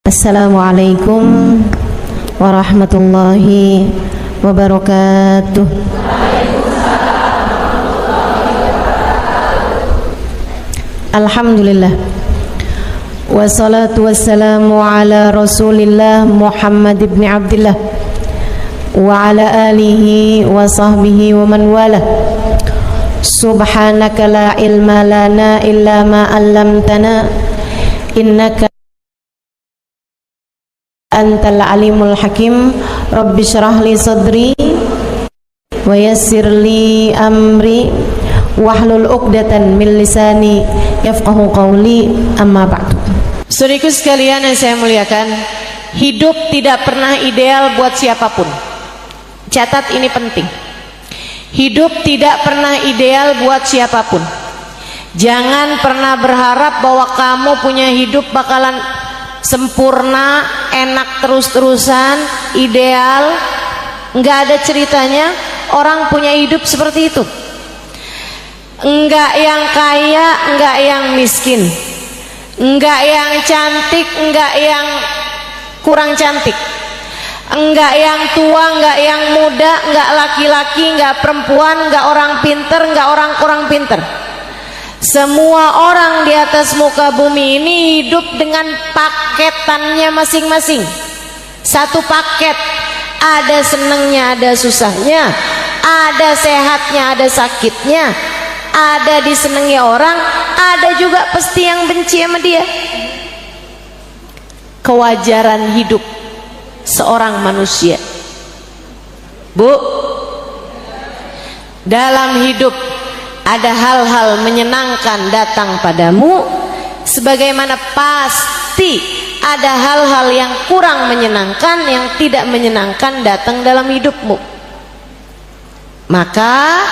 Assalamualaikum warahmatullahi wabarakatuh. Alhamdulillah, wassalatu wassalamu ala rasulillah Muhammad ibn Abdillah wa ala alihi wa sahbihi wa man wala. Subhanaka la ilma lana illa ma 'allamtana innaka antal alimul hakim. Rabbi syrah li sadri wa yassir li amri wahlul 'uqdatan min lisani yafqahu qawli, amma ba'du. Saudaraku sekalian yang saya muliakan, hidup tidak pernah ideal buat siapapun. Catat ini penting. Hidup tidak pernah ideal buat siapapun. Jangan pernah berharap bahwa kamu punya hidup bakalan sempurna, enak terus-terusan, ideal. Enggak ada ceritanya orang punya hidup seperti itu. Enggak yang kaya, enggak yang miskin, enggak yang cantik, enggak yang kurang cantik, enggak yang tua, enggak yang muda, enggak laki-laki, enggak perempuan, enggak orang pinter, enggak orang kurang pinter. Semua orang di atas muka bumi ini hidup dengan paketannya masing-masing. Satu paket, ada senengnya, ada susahnya, ada sehatnya, ada sakitnya, ada disenangi orang, ada juga pasti yang benci sama dia. Kewajaran hidup seorang manusia. Bu, dalam hidup ada hal-hal menyenangkan datang padamu, sebagaimana pasti ada hal-hal yang kurang menyenangkan, yang tidak menyenangkan datang dalam hidupmu. Maka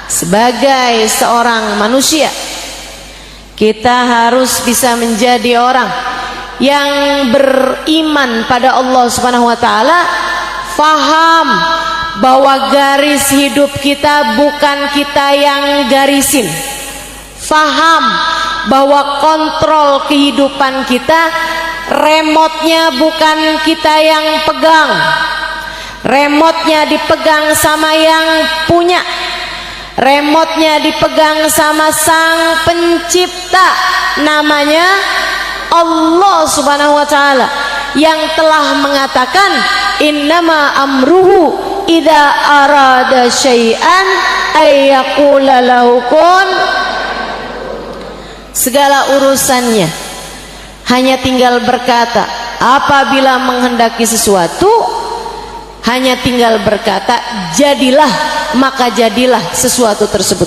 sebagai seorang manusia, kita harus bisa menjadi orang yang beriman pada Allah Subhanahu wa taala, faham bahwa garis hidup kita bukan kita yang garisin, faham bahwa kontrol kehidupan kita, remotenya bukan kita yang pegang, remotenya dipegang sama yang punya, remotenya dipegang sama sang pencipta, namanya Allah Subhanahu wa ta'ala, yang telah mengatakan innama amruhu idza arada syai'an ayyaqula lahu kun. Segala urusannya hanya tinggal berkata, apabila menghendaki sesuatu hanya tinggal berkata jadilah, maka jadilah sesuatu tersebut.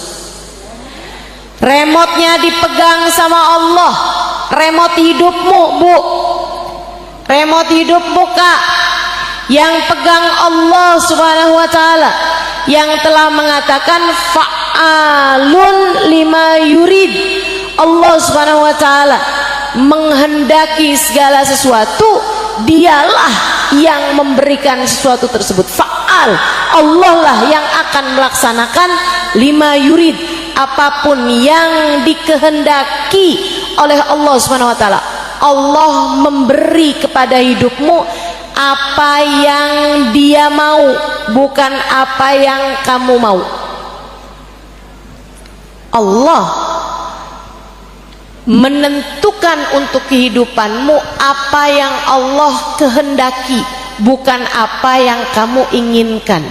Remotnya dipegang sama Allah. Remote hidupmu, Bu, remote hidupmu, Kak, yang pegang Allah Subhanahu wa ta'ala, yang telah mengatakan fa'alun lima yurid. Allah Subhanahu wa ta'ala menghendaki segala sesuatu, dialah yang memberikan sesuatu tersebut. Fa'al, Allah lah yang akan melaksanakan lima yurid, apapun yang dikehendaki oleh Allah Subhanahu wa ta'ala. Allah memberi kepada hidupmu apa yang Dia mau, bukan apa yang kamu mau. Allah menentukan untuk kehidupanmu apa yang Allah kehendaki, bukan apa yang kamu inginkan.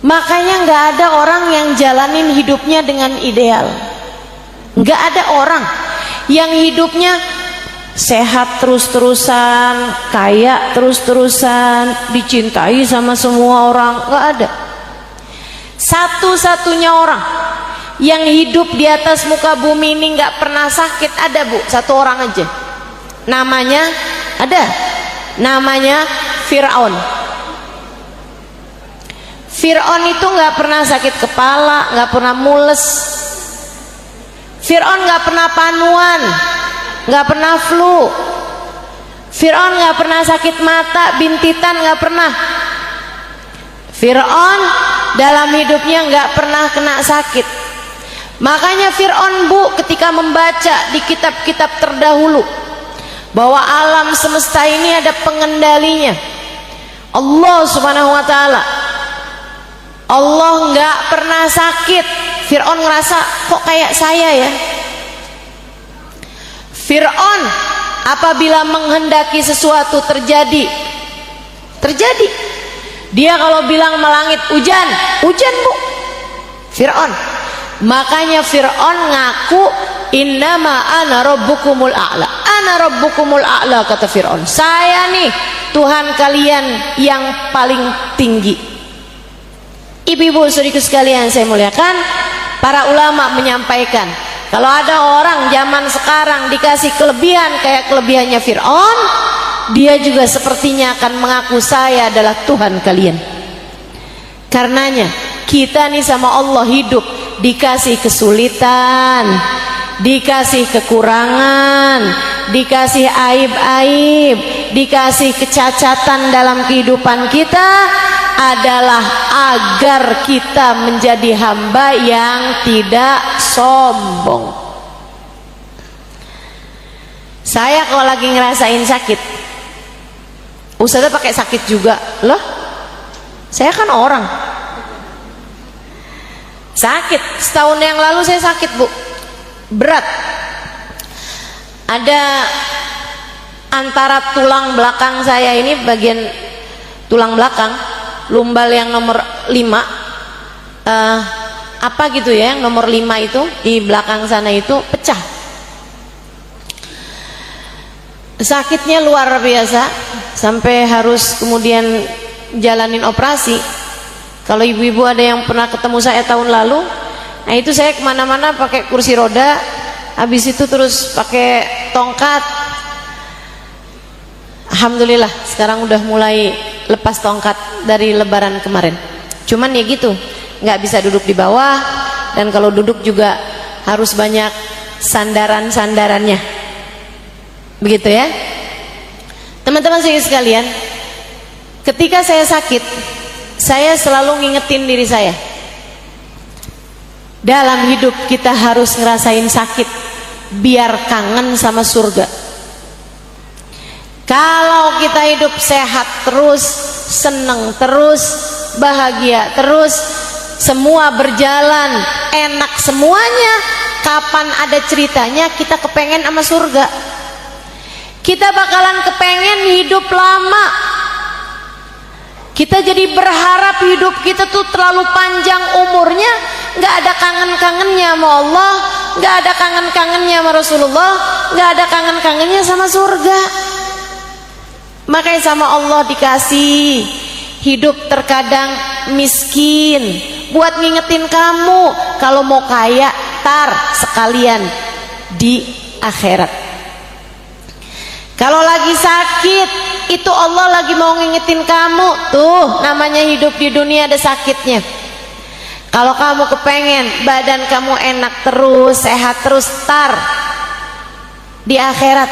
Makanya nggak ada orang yang jalanin hidupnya dengan ideal. Nggak ada orang yang hidupnya sehat terus-terusan, kaya terus-terusan, dicintai sama semua orang. Nggak ada. Satu-satunya orang yang hidup di atas muka bumi ini nggak pernah sakit ada, Bu, satu orang aja. Namanya ada, namanya Fir'aun. Fir'aun itu nggak pernah sakit kepala, nggak pernah mules. Fir'aun nggak pernah panuan, nggak pernah flu. Fir'aun nggak pernah sakit mata, bintitan, nggak pernah. Fir'aun dalam hidupnya nggak pernah kena sakit. Makanya Fir'aun, Bu, ketika membaca di kitab-kitab terdahulu bahwa alam semesta ini ada pengendalinya, Allah Subhanahu wa ta'ala, Allah nggak pernah sakit. Fir'aun ngerasa, kok kayak saya ya. Fir'aun apabila menghendaki sesuatu terjadi. Dia kalau bilang melangit hujan, Bu. Fir'aun. Makanya Fir'aun ngaku, innama ana rabbukumul a'la. Ana rabbukumul a'la, kata Fir'aun. Saya nih Tuhan kalian yang paling tinggi. Ibu-ibu saudaraku sekalian saya muliakan, para ulama menyampaikan, kalau ada orang zaman sekarang dikasih kelebihan kayak kelebihannya Fir'aun, dia juga sepertinya akan mengaku saya adalah Tuhan kalian. Karenanya kita nih sama Allah hidup dikasih kesulitan, dikasih kekurangan, dikasih aib-aib, dikasih kecacatan dalam kehidupan kita, adalah agar kita menjadi hamba yang tidak sombong. Saya kalau lagi ngerasain sakit, Ustazah pakai sakit juga loh. Saya kan orang sakit. Setahun yang lalu saya sakit, Bu, berat. Ada antara tulang belakang saya ini, bagian tulang belakang lumbal yang nomor 5, apa gitu ya, yang nomor 5 itu di belakang sana itu pecah. Sakitnya luar biasa sampai harus kemudian jalanin operasi. Kalau ibu-ibu ada yang pernah ketemu saya tahun lalu, nah itu saya kemana-mana pakai kursi roda, habis itu terus pakai tongkat. Alhamdulillah sekarang udah mulai lepas tongkat dari lebaran kemarin. Cuman ya gitu, nggak bisa duduk di bawah, dan kalau duduk juga harus banyak sandaran-sandarannya. Begitu ya teman-teman sekalian. Ketika saya sakit, saya selalu ngingetin diri saya, dalam hidup kita harus ngerasain sakit biar kangen sama surga. Kalau kita hidup sehat terus, seneng terus, bahagia terus, semua berjalan enak semuanya, kapan ada ceritanya kita kepengen sama surga? Kita bakalan kepengen hidup lama. Kita jadi berharap hidup kita tuh terlalu panjang umurnya, nggak ada kangen-kangennya sama Allah, nggak ada kangen-kangennya sama Rasulullah, nggak ada kangen-kangennya sama surga. Makanya sama Allah dikasih hidup terkadang miskin, buat ngingetin kamu kalau mau kaya tar sekalian di akhirat. Kalau lagi sakit, itu Allah lagi mau ngingetin kamu, tuh namanya hidup di dunia ada sakitnya. Kalau kamu kepengen badan kamu enak terus, sehat terus, tar di akhirat.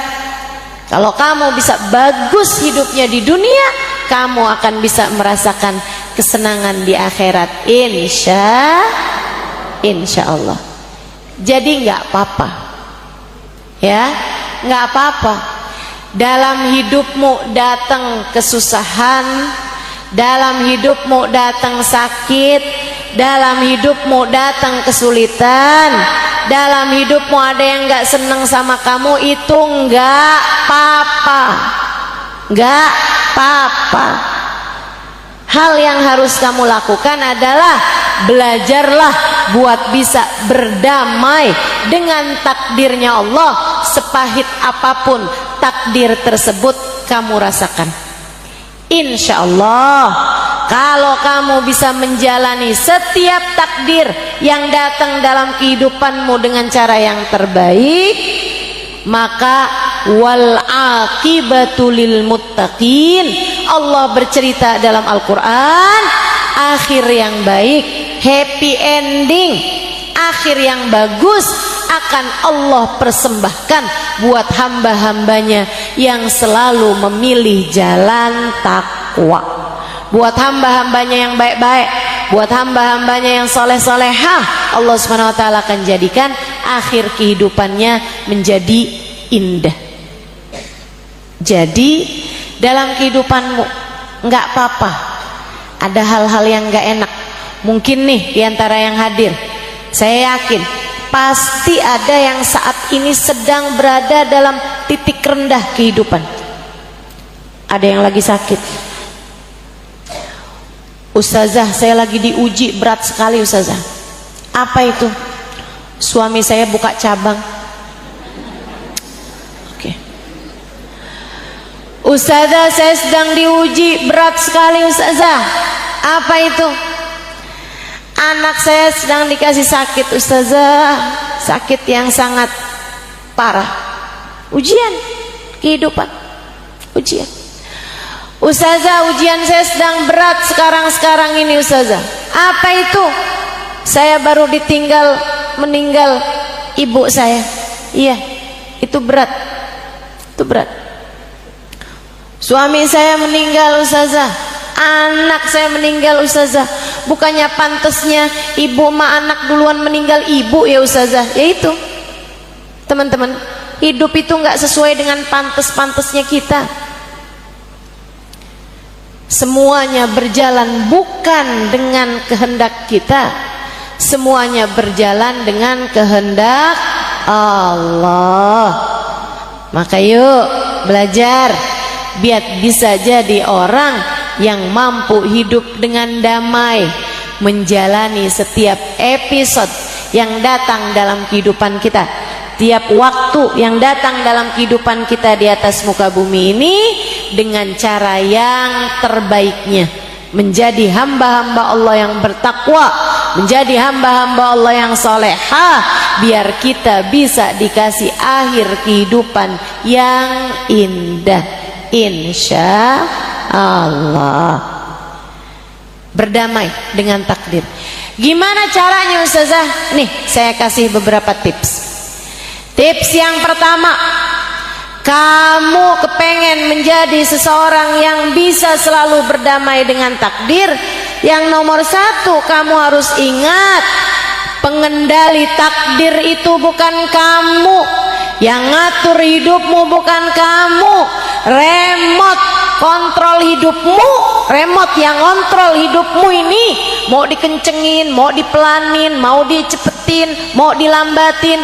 Kalau kamu bisa bagus hidupnya di dunia, kamu akan bisa merasakan kesenangan di akhirat, insya Allah. Jadi nggak apa-apa, ya, nggak apa-apa. Dalam hidupmu datang kesusahan, dalam hidupmu datang sakit, dalam hidupmu datang kesulitan, dalam hidupmu ada yang gak seneng sama kamu, itu gak apa-apa, gak apa-apa. Hal yang harus kamu lakukan adalah belajarlah buat bisa berdamai dengan takdirnya Allah, sepahit apapun takdir tersebut kamu rasakan. Insya Allah kalau kamu bisa menjalani setiap takdir yang datang dalam kehidupanmu dengan cara yang terbaik, maka wal aqibatu lil muttaqin. Allah bercerita dalam Al-Quran, akhir yang baik, happy ending, akhir yang bagus akan Allah persembahkan buat hamba-hambanya yang selalu memilih jalan takwa, buat hamba-hambanya yang baik-baik, buat hamba-hambanya yang soleh-solehah, Allah Subhanahu wa taala akan jadikan akhir kehidupannya menjadi indah. Jadi dalam kehidupanmu nggak apa-apa ada hal-hal yang nggak enak. Mungkin nih diantara yang hadir, saya yakin pasti ada yang saat ini sedang berada dalam titik rendah kehidupan. Ada yang lagi sakit. Ustazah, saya lagi diuji berat sekali Ustazah. Apa itu? Suami saya buka cabang. Oke. Ustazah, saya sedang diuji berat sekali Ustazah. Apa itu? Anak saya sedang dikasih sakit Ustazah. Sakit yang sangat parah. Ujian kehidupan. Ujian. Ustazah, ujian saya sedang berat sekarang ini Ustazah. Apa itu? Saya baru meninggal ibu saya. Iya, itu berat. Itu berat. Suami saya meninggal Ustazah. Anak saya meninggal Ustazah. Bukannya pantasnya ibu sama anak duluan meninggal ibu ya Ustazah. Ya itu, teman-teman, hidup itu nggak sesuai dengan pantas-pantasnya kita. Semuanya berjalan bukan dengan kehendak kita, semuanya berjalan dengan kehendak Allah. Maka yuk belajar biar bisa jadi orang yang mampu hidup dengan damai, menjalani setiap episode yang datang dalam kehidupan kita, tiap waktu yang datang dalam kehidupan kita di atas muka bumi ini dengan cara yang terbaiknya, menjadi hamba-hamba Allah yang bertakwa, menjadi hamba-hamba Allah yang solehah, biar kita bisa dikasih akhir kehidupan yang indah, insya Allah. Berdamai dengan takdir. Gimana caranya Ustazah? Nih saya kasih beberapa tips. Tips yang pertama, kamu kepengen menjadi seseorang yang bisa selalu berdamai dengan takdir. Yang nomor satu, kamu harus ingat, pengendali takdir itu bukan kamu. Yang ngatur hidupmu bukan kamu. Remote kontrol hidupmu, remote yang kontrol hidupmu ini mau dikencengin, mau dipelanin, mau dicepetin, mau dilambatin,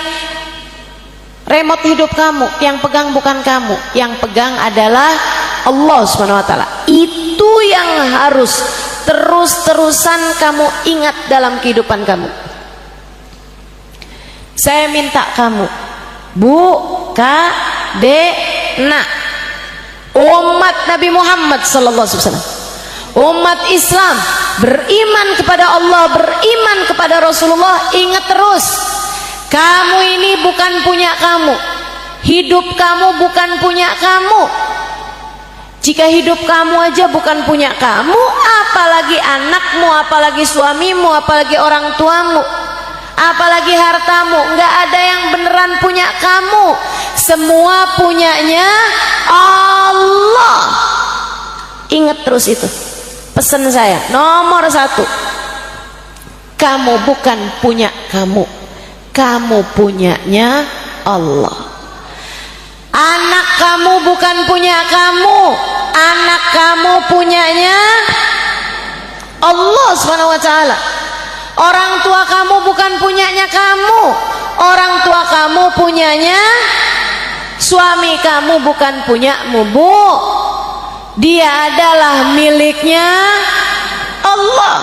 remote hidup kamu, yang pegang bukan kamu, yang pegang adalah Allah Subhanahu wa taala. Itu yang harus terus-terusan kamu ingat dalam kehidupan kamu. Saya minta kamu, Bu, Kak, Dek, Nak, umat Nabi Muhammad sallallahu alaihi wasallam, umat Islam, beriman kepada Allah, beriman kepada Rasulullah, ingat terus, kamu ini bukan punya kamu. Hidup kamu bukan punya kamu. Jika hidup kamu aja bukan punya kamu, apalagi anakmu, apalagi suamimu, apalagi orang tuamu, apalagi hartamu. Nggak ada yang beneran punya kamu. Semua punyanya Allah. Ingat terus itu. Pesan saya nomor satu, kamu bukan punya kamu, kamu punyanya Allah. Anak kamu bukan punya kamu, anak kamu punyanya Allah Subhanahu wa taala. Orang tua kamu bukan punyanya kamu, orang tua kamu punyanya suami kamu, bukan punyamu, Bu. Dia adalah miliknya Allah.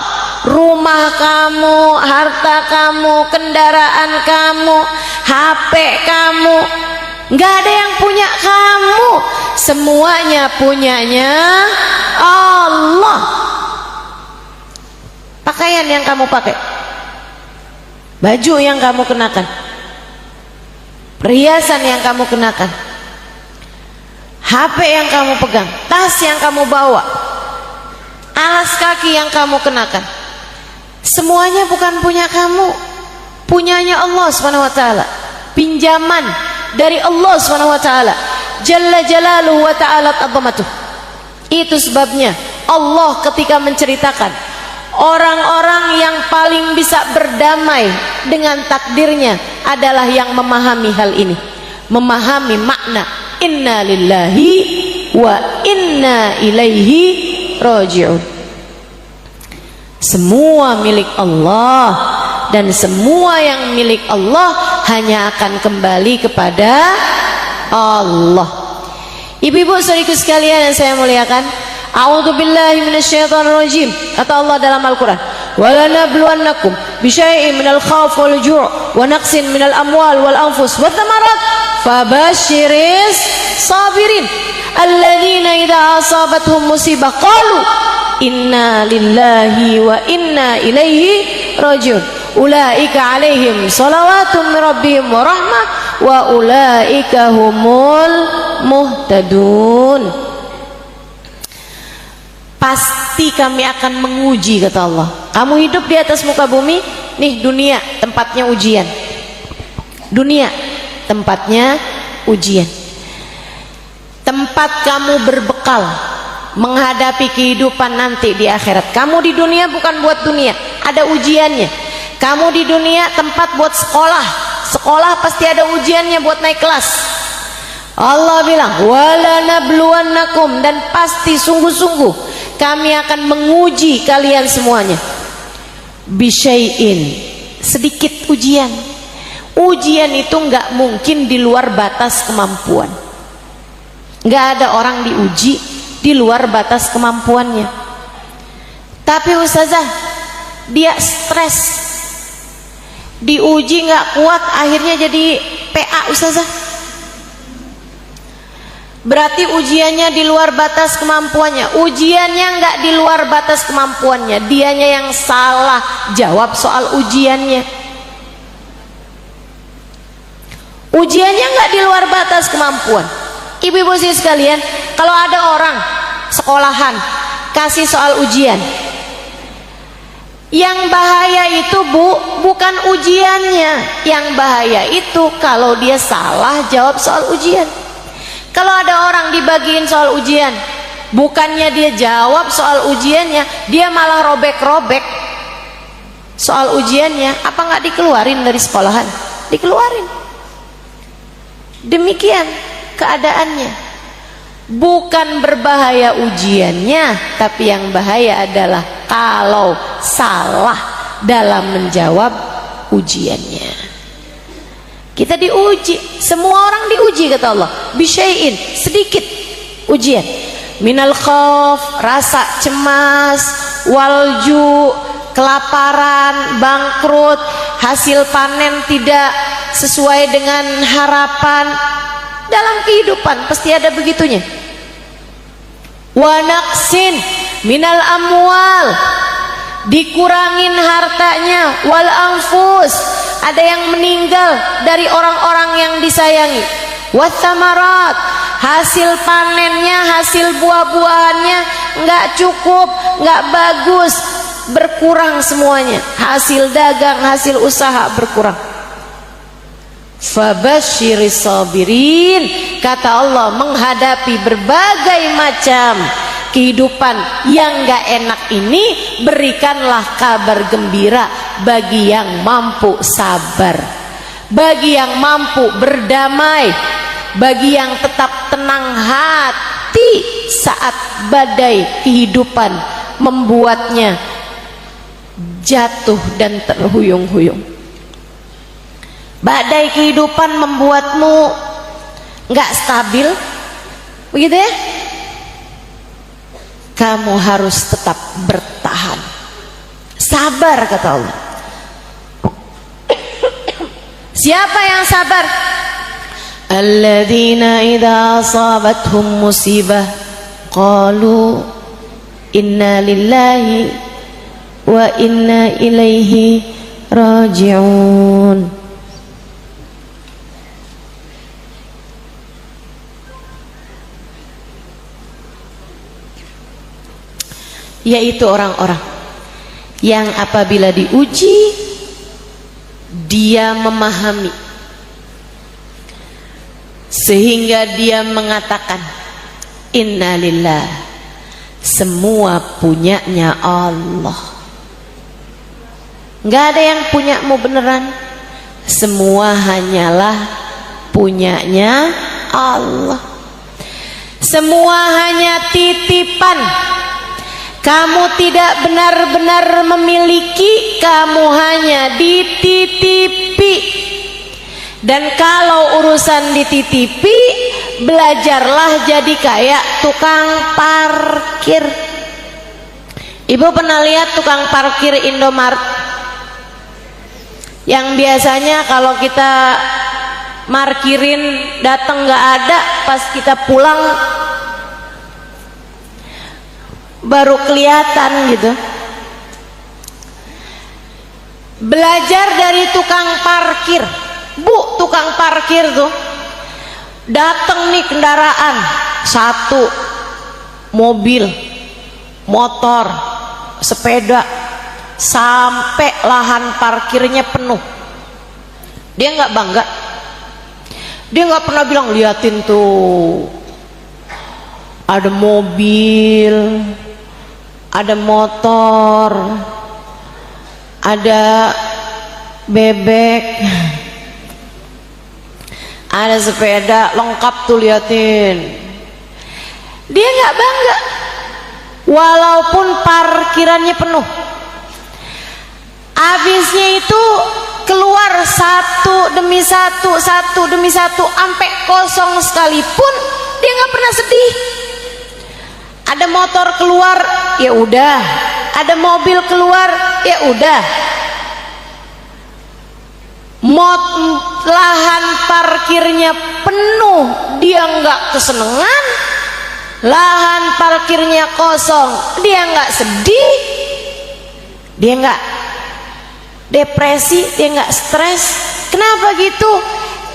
Rumah kamu, harta kamu, kendaraan kamu, HP kamu, nggak ada yang punya kamu, semuanya punyanya Allah. Pakaian yang kamu pakai, baju yang kamu kenakan, perhiasan yang kamu kenakan, HP yang kamu pegang, tas yang kamu bawa, alas kaki yang kamu kenakan, semuanya bukan punya kamu, punyanya Allah Subhanahu wa taala. Pinjaman dari Allah Subhanahu wa taala, Jalla Jalaluhu wa ta'ala 'azamatuh. Itu sebabnya Allah ketika menceritakan Orang-orang yang paling bisa berdamai dengan takdirnya adalah yang memahami hal ini, memahami makna inna lillahi wa inna ilaihi raji'un. Semua milik Allah, dan semua yang milik Allah hanya akan kembali kepada Allah. Ibu-ibu saudariku sekalian yang saya muliakan, a'udzubillahi minasyaitonirrajim. Kata Allah dalam Al-Qur'an, "Walanabluwannakum bisyai'in minal khawfi wal ju' wa naqsin minal amwal wal anfus wath thamarat fabasyiris sabirin alladzina idza asabatuhum musibah qalu inna lillahi wa inna ilaihi raji'un ulaika alaihim salawatun min rabbihim wa rahmah wa ulaika humul muhtadun." Pasti kami akan menguji, kata Allah. Kamu hidup di atas muka bumi, nih dunia tempatnya ujian. Dunia tempatnya ujian. Tempat kamu berbekal menghadapi kehidupan nanti di akhirat. Kamu di dunia bukan buat dunia, ada ujiannya. Kamu di dunia tempat buat sekolah. Sekolah pasti ada ujiannya buat naik kelas. Allah bilang, "Walanabluwannakum," dan pasti sungguh-sungguh kami akan menguji kalian semuanya. Bisyai'in, sedikit ujian. Ujian itu nggak mungkin di luar batas kemampuan. Nggak ada orang diuji di luar batas kemampuannya. Tapi ustazah, dia stres, diuji nggak kuat, akhirnya jadi PA ustazah. Berarti ujiannya di luar batas kemampuannya. Ujiannya nggak di luar batas kemampuannya, dianya yang salah jawab soal ujiannya. Ujiannya nggak di luar batas kemampuan. Ibu-ibu sekalian, kalau ada orang sekolahan kasih soal ujian, yang bahaya itu bukan ujiannya, yang bahaya itu kalau dia salah jawab soal ujian. Kalau ada orang dibagiin soal ujian, bukannya dia jawab soal ujiannya, dia malah robek-robek soal ujiannya, apa nggak dikeluarin dari sekolahan? Dikeluarin. Demikian keadaannya. Bukan berbahaya ujiannya, tapi yang bahaya adalah kalau salah dalam menjawab ujiannya. Kita diuji, semua orang diuji, kata Allah. Bisyai'in, sedikit ujian. Minal khauf, rasa cemas, walju, kelaparan, bangkrut, hasil panen tidak sesuai dengan harapan. Dalam kehidupan pasti ada begitunya. Wa naqsin minal amwal, dikurangin hartanya, wal anfus, ada yang meninggal dari orang-orang yang disayangi, wathamarat, hasil panennya, hasil buah-buahannya nggak cukup, nggak bagus, berkurang semuanya, hasil dagang, hasil usaha berkurang. Fabasyiris sabirin, kata Allah, menghadapi berbagai macam kehidupan yang gak enak ini, berikanlah kabar gembira bagi yang mampu sabar, bagi yang mampu berdamai, bagi yang tetap tenang hati saat badai kehidupan membuatnya jatuh dan terhuyung-huyung. Badai kehidupan membuatmu gak stabil, begitu ya? Kamu harus tetap bertahan, sabar, kata Allah. Siapa yang sabar? Alladzina idza asabathum musibah qalu inna lillahi wa inna ilaihi raji'un. Yaitu orang-orang yang apabila diuji dia memahami sehingga dia mengatakan innalillah, semua punyanya Allah, Nggak ada yang punyamu beneran. Semua hanyalah punyanya Allah. Semua hanya titipan. Kamu tidak benar-benar memiliki, kamu hanya dititipi. Dan kalau urusan dititipi, belajarlah jadi kayak tukang parkir. Ibu pernah lihat tukang parkir Indomaret? Yang biasanya kalau kita markirin datang nggak ada, pas kita pulang baru kelihatan gitu. Belajar dari tukang parkir. Bu, tukang parkir tuh datang nih kendaraan, satu, mobil, motor, sepeda, sampai lahan parkirnya penuh. Dia nggak bangga. Dia nggak pernah bilang, liatin tuh, ada mobil, ada motor, ada bebek, ada sepeda, lengkap tuh, liatin. Dia nggak bangga walaupun parkirannya penuh. Habisnya itu keluar satu demi satu, satu demi satu, sampai kosong sekalipun dia nggak pernah sedih. Ada motor keluar, ya udah. Ada mobil keluar, ya udah. Lahan parkirnya penuh, dia nggak kesenengan. Lahan parkirnya kosong, dia nggak sedih. Dia nggak depresi, dia nggak stres. Kenapa gitu?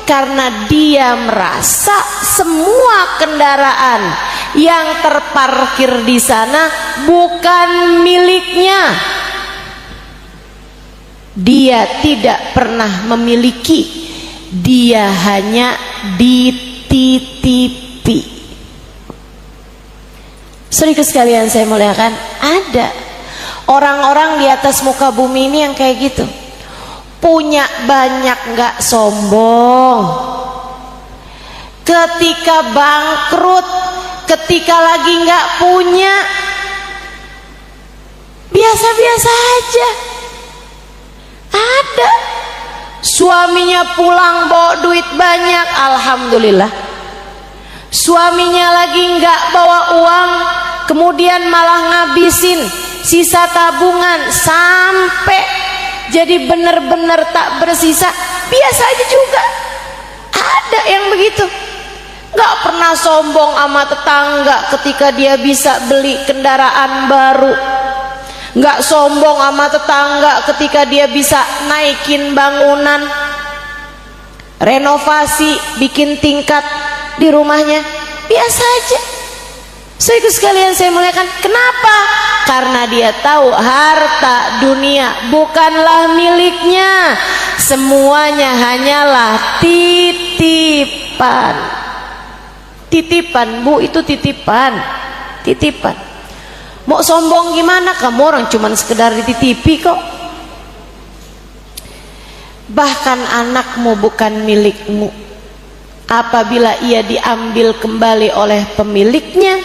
Karena dia merasa semua kendaraan yang terparkir di sana bukan miliknya. Dia tidak pernah memiliki, dia hanya dititipi. Saudara sekalian saya muliakan, ada orang-orang di atas muka bumi ini yang kayak gitu. Punya banyak, nggak sombong. Ketika bangkrut, ketika lagi nggak punya, biasa-biasa aja. Ada suaminya pulang bawa duit banyak, alhamdulillah. Suaminya lagi nggak bawa uang, kemudian malah ngabisin sisa tabungan sampai jadi benar-benar tak bersisa, biasa aja juga. Ada yang begitu. Nggak pernah sombong sama tetangga ketika dia bisa beli kendaraan baru. Nggak sombong sama tetangga ketika dia bisa naikin bangunan, renovasi, bikin tingkat di rumahnya, biasa aja. Saudara sekalian saya muliakan, kenapa? Karena dia tahu harta dunia bukanlah miliknya, semuanya hanyalah titipan. Titipan, Bu, itu titipan. Titipan. Mau sombong gimana? Kamu orang cuman sekedar dititipi kok. Bahkan anakmu bukan milikmu. Apabila ia diambil kembali oleh pemiliknya,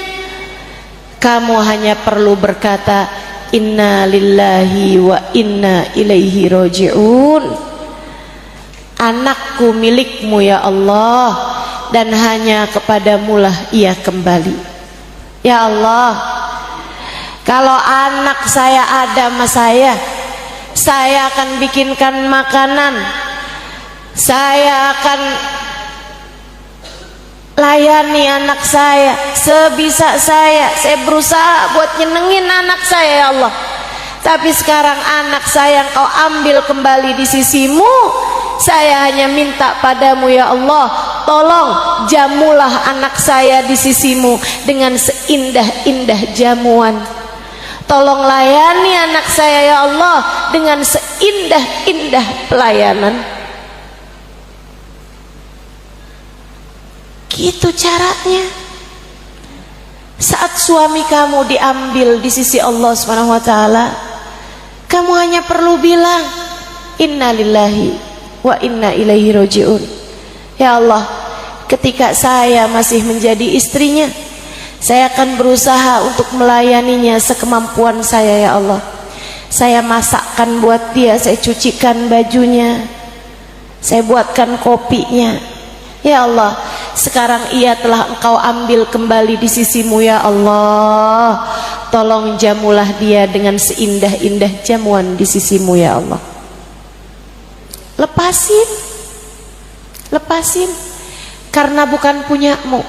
kamu hanya perlu berkata, inna lillahi wa inna ilaihi roji'un. Anakku milikmu ya Allah, dan hanya kepadamulah ia kembali. Ya Allah, kalau anak saya ada sama saya akan bikinkan makanan, saya akan layani anak saya sebisa saya berusaha buat nyenengin anak saya ya Allah. Tapi sekarang anak saya Engkau ambil kembali di sisimu, saya hanya minta padamu ya Allah, tolong jamulah anak saya di sisimu dengan seindah-indah jamuan. Tolong layani anak saya ya Allah dengan seindah-indah pelayanan. Gitu caranya. Saat suami kamu diambil di sisi Allah Subhanahu wa taala, Kamu hanya perlu bilang inna lillahi wa inna ilaihi rajiun. Ya Allah, ketika saya masih menjadi istrinya, saya akan berusaha untuk melayaninya sekemampuan saya. Ya Allah, saya masakkan buat dia, saya cucikan bajunya, saya buatkan kopinya. Ya Allah, sekarang ia telah Engkau ambil kembali di sisimu. Ya Allah, tolong jamulah dia dengan seindah-indah jamuan di sisimu. Ya Allah, lepasin, lepasin, karena bukan punyamu.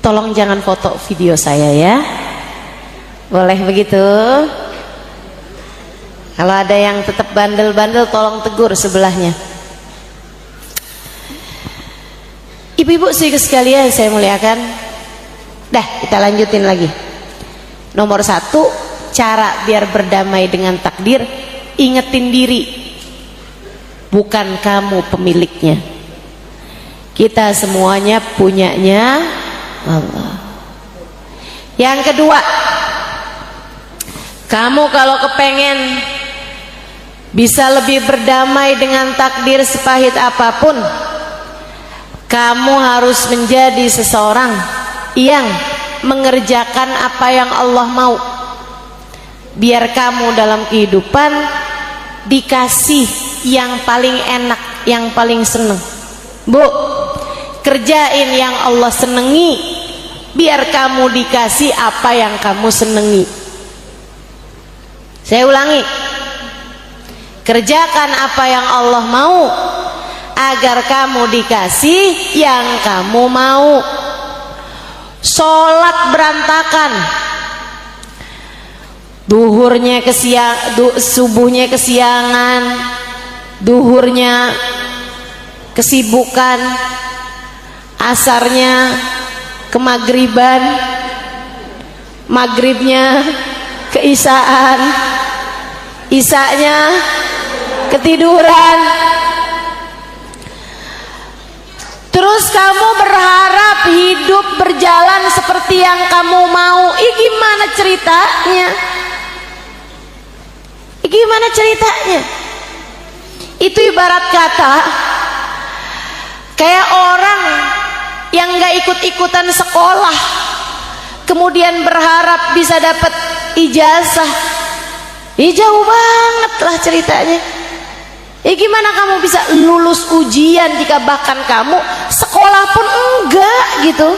Tolong jangan foto video saya ya, boleh begitu? Kalau ada yang tetap bandel-bandel, tolong tegur sebelahnya. Ibu-ibu sekalian saya muliakan, dah kita lanjutin lagi. Nomor 1, cara biar berdamai dengan takdir, ingetin diri, bukan kamu pemiliknya. Kita semuanya punyanya Allah. Yang kedua, kamu kalau kepengen bisa lebih berdamai dengan takdir sepahit apapun, kamu harus menjadi seseorang yang mengerjakan apa yang Allah mau. Biar kamu dalam kehidupan dikasih yang paling enak, yang paling seneng. Bu, kerjain yang Allah senengi, biar kamu dikasih apa yang kamu senengi. Saya ulangi, kerjakan apa yang Allah mau, agar kamu dikasih yang kamu mau. Sholat berantakan, duhurnya subuhnya kesiangan, duhurnya kesibukan, asarnya kemagriban, maghribnya keisaan, isanya ketiduran. Terus kamu berharap hidup berjalan seperti yang kamu mau. Gimana ceritanya? Gimana ceritanya? Itu ibarat kata kayak orang yang gak ikut-ikutan sekolah, kemudian berharap bisa dapat ijazah. Jauh banget lah ceritanya. Gimana kamu bisa lulus ujian jika bahkan kamu sekolah pun enggak gitu?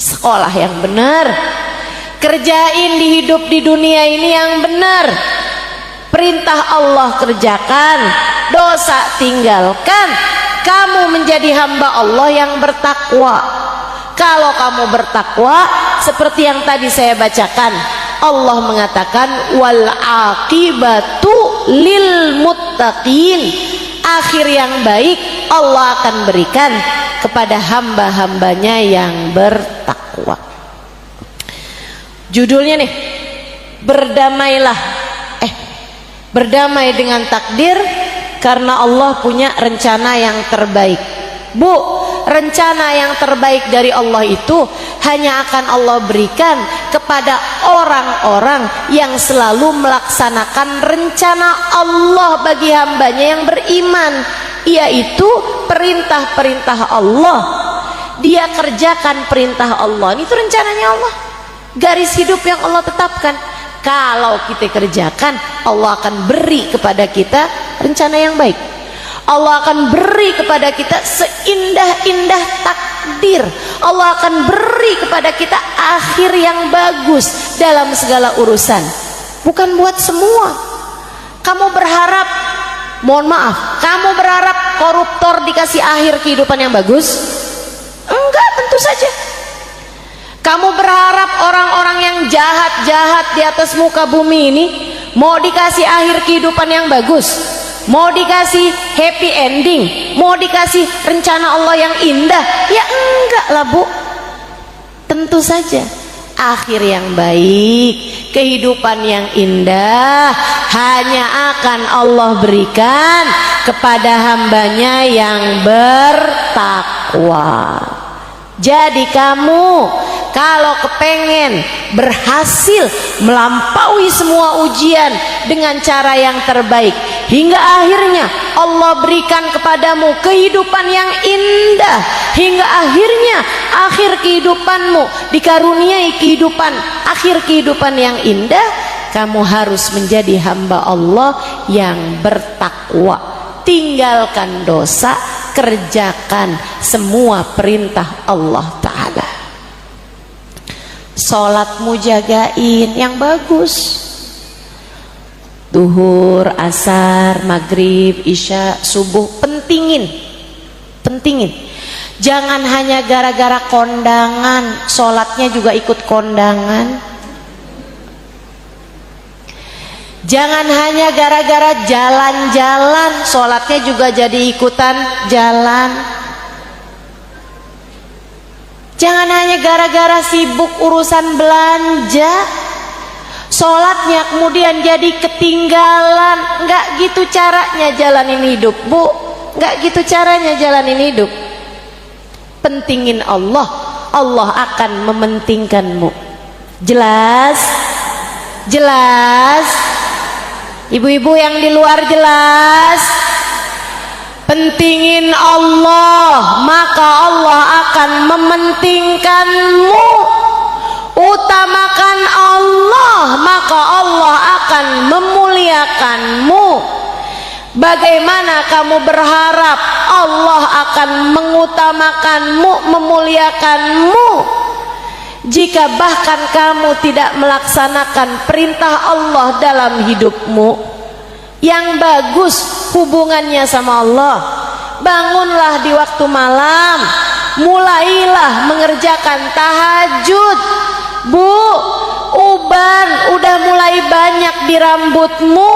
Sekolah yang benar, kerjain di hidup di dunia ini yang benar. Perintah Allah kerjakan, dosa tinggalkan. Kamu menjadi hamba Allah yang bertakwa. Kalau kamu bertakwa, seperti yang tadi saya bacakan, Allah mengatakan wal aqibatu lil muttaqin. Akhir yang baik Allah akan berikan kepada hamba-hambanya yang bertakwa. Judulnya nih, berdamailah, berdamai dengan takdir, karena Allah punya rencana yang terbaik. Bu, rencana yang terbaik dari Allah itu hanya akan Allah berikan kepada orang-orang yang selalu melaksanakan rencana Allah bagi hambanya yang beriman, yaitu perintah-perintah Allah. Dia kerjakan perintah Allah, itu rencananya Allah, garis hidup yang Allah tetapkan. Kalau kita kerjakan, Allah akan beri kepada kita rencana yang baik. Allah akan beri kepada kita seindah-indah takdir. Allah akan beri kepada kita akhir yang bagus dalam segala urusan. Bukan buat semua. Kamu berharap, mohon maaf, kamu berharap koruptor dikasih akhir kehidupan yang bagus? Enggak, tentu saja. Kamu berharap orang-orang yang jahat-jahat di atas muka bumi ini mau dikasih akhir kehidupan yang bagus? Mau dikasih happy ending, mau dikasih rencana Allah yang indah? Ya enggak lah Bu. Tentu saja akhir yang baik, kehidupan yang indah hanya akan Allah berikan kepada hambanya yang bertakwa. Jadi kamu kalau kepengen berhasil melampaui semua ujian dengan cara yang terbaik, hingga akhirnya Allah berikan kepadamu kehidupan yang indah, hingga akhirnya akhir kehidupanmu dikaruniai akhir kehidupan yang indah, kamu harus menjadi hamba Allah yang bertakwa. Tinggalkan dosa, kerjakan semua perintah Allah Ta'ala. Sholatmu jagain yang bagus. Duhur, asar, maghrib, isya, subuh, pentingin. Jangan hanya gara-gara kondangan sholatnya juga ikut kondangan. Jangan hanya gara-gara jalan-jalan sholatnya juga jadi ikutan jalan. Jangan hanya gara-gara sibuk urusan belanja sholatnya kemudian jadi ketinggalan. Enggak gitu caranya jalanin hidup, Bu. Enggak gitu caranya jalanin hidup. Pentingin Allah, Allah akan mementingkanmu. Jelas? Jelas? Ibu-ibu yang di luar jelas? Pentingin Allah, maka Allah akan mementingkanmu. Utamakan Allah, maka Allah akan memuliakanmu. Bagaimana kamu berharap Allah akan mengutamakanmu, memuliakanmu, jika bahkan kamu tidak melaksanakan perintah Allah dalam hidupmu? Yang bagus hubungannya sama Allah. Bangunlah di waktu malam, mulailah mengerjakan tahajud. Bu, uban udah mulai banyak di rambutmu.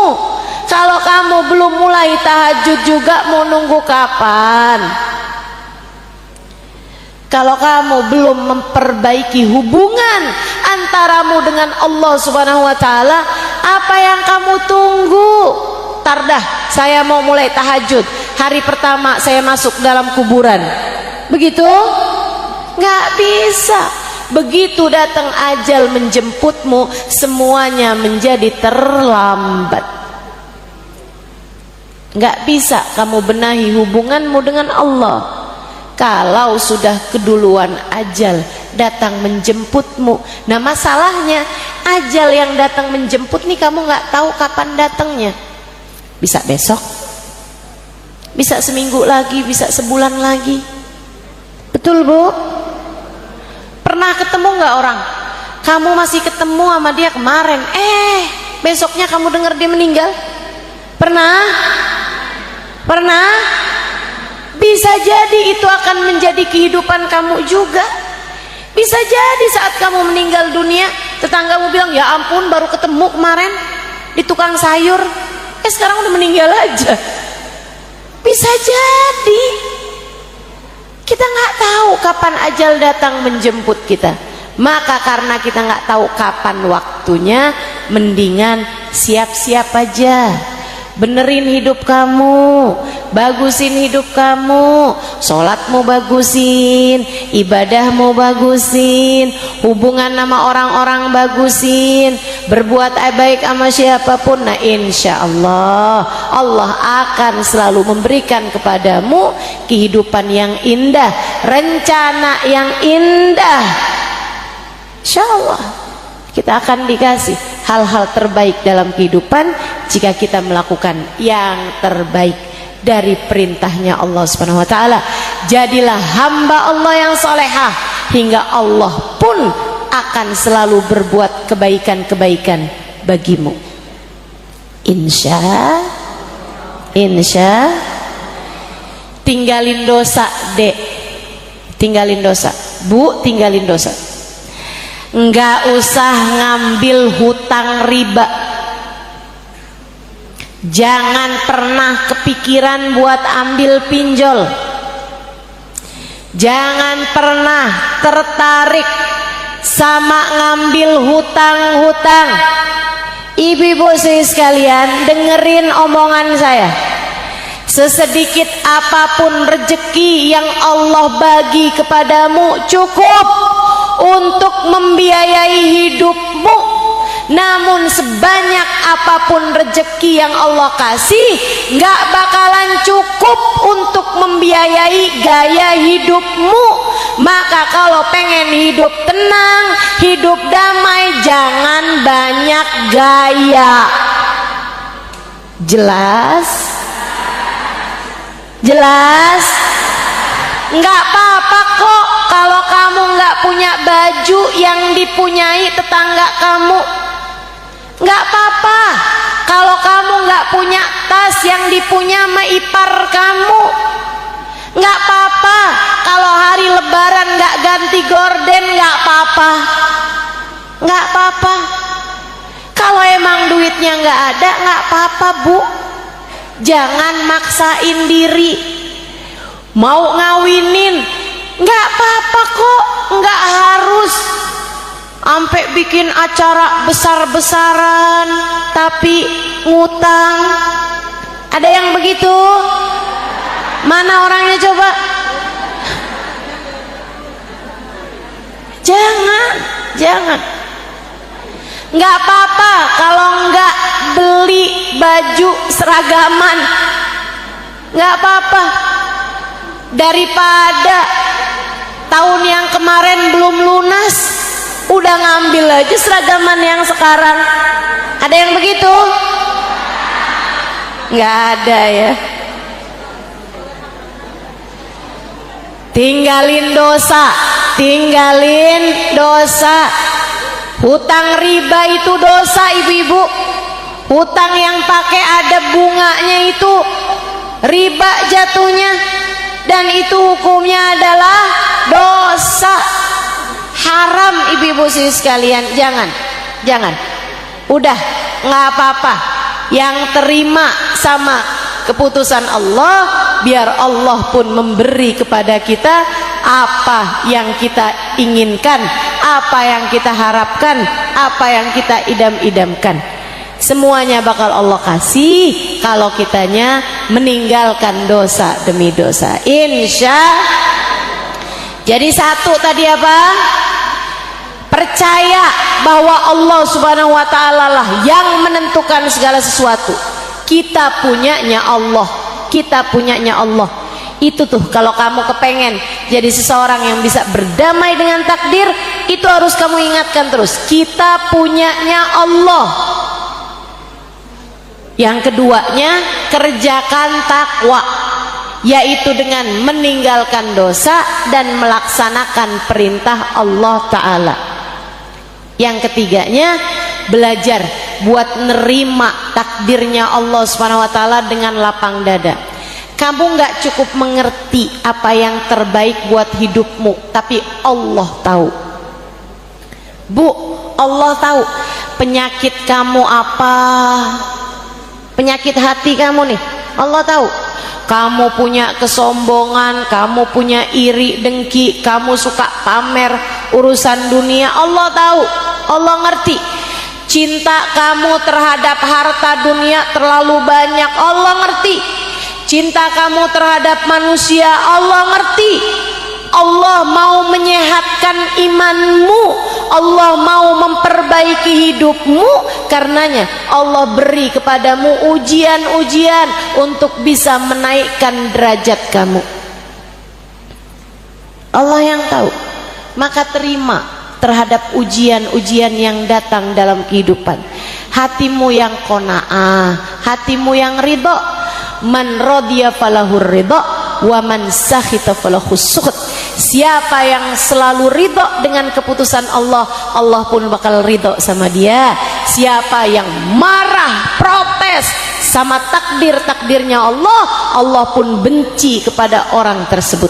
Kalau kamu belum mulai tahajud juga, mau nunggu kapan? Kalau kamu belum memperbaiki hubungan antaramu dengan Allah Subhanahu wa Ta'ala, apa yang kamu tunggu? Tardah, saya mau mulai tahajud, hari pertama saya masuk dalam kuburan. Begitu? Nggak bisa. Begitu datang ajal menjemputmu, semuanya menjadi terlambat. Nggak bisa kamu benahi hubunganmu dengan Allah kalau sudah keduluan ajal datang menjemputmu. Nah, masalahnya ajal yang datang menjemput nih kamu nggak tahu kapan datangnya. Bisa besok, bisa seminggu lagi, bisa sebulan lagi. Betul, Bu? Pernah ketemu nggak orang? Kamu masih ketemu sama dia kemarin, besoknya kamu dengar dia meninggal? Pernah? Pernah? Bisa jadi itu akan menjadi kehidupan kamu juga. Bisa jadi saat kamu meninggal dunia, tetanggamu bilang, ya ampun baru ketemu kemarin di tukang sayur, sekarang udah meninggal aja. Bisa jadi. Kita nggak tahu kapan ajal datang menjemput kita. Maka karena kita nggak tahu kapan waktunya, mendingan siap-siap aja. Benerin hidup kamu, bagusin hidup kamu, sholatmu bagusin, ibadahmu bagusin, hubungan sama orang-orang bagusin, berbuat baik sama siapapun. Nah, insya Allah Allah akan selalu memberikan kepadamu kehidupan yang indah, rencana yang indah. Insya Allah kita akan dikasih hal-hal terbaik dalam kehidupan jika kita melakukan yang terbaik dari perintahnya Allah Subhanahu wa Ta'ala. Jadilah hamba Allah yang solehah, hingga Allah pun akan selalu berbuat kebaikan-kebaikan bagimu. Insya tinggalin dosa, Dek. Tinggalin dosa, Bu, tinggalin dosa. Enggak usah ngambil hutang riba. Jangan pernah kepikiran buat ambil pinjol. Jangan pernah tertarik sama ngambil hutang-hutang. Ibu-ibu sekalian, dengerin omongan saya. Sesedikit apapun rezeki yang Allah bagi kepadamu cukup untuk membiayai hidupmu. Namun sebanyak apapun rezeki yang Allah kasih, gak bakalan cukup untuk membiayai gaya hidupmu. Maka kalau pengen hidup tenang, hidup damai, jangan banyak gaya. Jelas? Jelas? Nggak apa-apa kok kalau kamu nggak punya baju yang dipunyai tetangga kamu. Nggak apa-apa kalau kamu nggak punya tas yang dipunya sama ipar kamu. Nggak apa-apa kalau hari lebaran nggak ganti gorden, nggak apa-apa. Nggak apa-apa. Kalau emang duitnya nggak ada, nggak apa-apa, Bu. Jangan maksain diri. Mau ngawinin, nggak apa-apa kok, nggak harus sampai bikin acara besar-besaran tapi ngutang. Ada yang begitu? Mana orangnya coba? Jangan. Nggak apa-apa kalau nggak beli baju seragaman, nggak apa-apa. Daripada tahun yang kemarin belum lunas, udah ngambil aja seragaman yang sekarang. Ada yang begitu? Nggak ada ya. Tinggalin dosa. Hutang riba itu dosa, ibu-ibu. Hutang yang pakai ada bunganya itu riba jatuhnya, dan itu hukumnya adalah dosa, haram, ibu-ibu sekalian. Jangan. Udah, nggak apa-apa. Yang terima sama keputusan Allah, biar Allah pun memberi kepada kita apa yang kita inginkan, apa yang kita harapkan, apa yang kita idam-idamkan. Semuanya bakal Allah kasih kalau kitanya meninggalkan dosa demi dosa. Jadi satu tadi apa? Percaya bahwa Allah Subhanahu wa ta'ala lah yang menentukan segala sesuatu. Kita punyanya Allah. Itu tuh kalau kamu kepengen jadi seseorang yang bisa berdamai dengan takdir, itu harus kamu ingatkan terus, kita punyanya Allah. Yang keduanya, kerjakan takwa, yaitu dengan meninggalkan dosa dan melaksanakan perintah Allah Ta'ala. Yang ketiganya, belajar buat nerima takdirnya Allah Subhanahu wa ta'ala dengan lapang dada. Kamu nggak cukup mengerti apa yang terbaik buat hidupmu, tapi Allah tahu. Bu, Allah tahu penyakit kamu apa, penyakit hati kamu nih, Allah tahu. Kamu punya kesombongan, kamu punya iri dengki, kamu suka pamer urusan dunia, Allah tahu, Allah ngerti. Cinta kamu terhadap harta dunia terlalu banyak, Allah ngerti. Cinta kamu terhadap manusia, Allah ngerti. Allah mau menyehatkan imanmu, Allah mau memperbaiki hidupmu. Karenanya Allah beri kepadamu ujian-ujian untuk bisa menaikkan derajat kamu. Allah yang tahu. Maka terima terhadap ujian-ujian yang datang dalam kehidupan. Hatimu yang qanaah, hatimu yang ridho. Man radiya falahur ridha wa man sakhita falahus sukhut. Siapa yang selalu ridho dengan keputusan Allah, Allah pun bakal ridho sama dia. Siapa yang marah, protes sama takdirnya Allah, Allah pun benci kepada orang tersebut.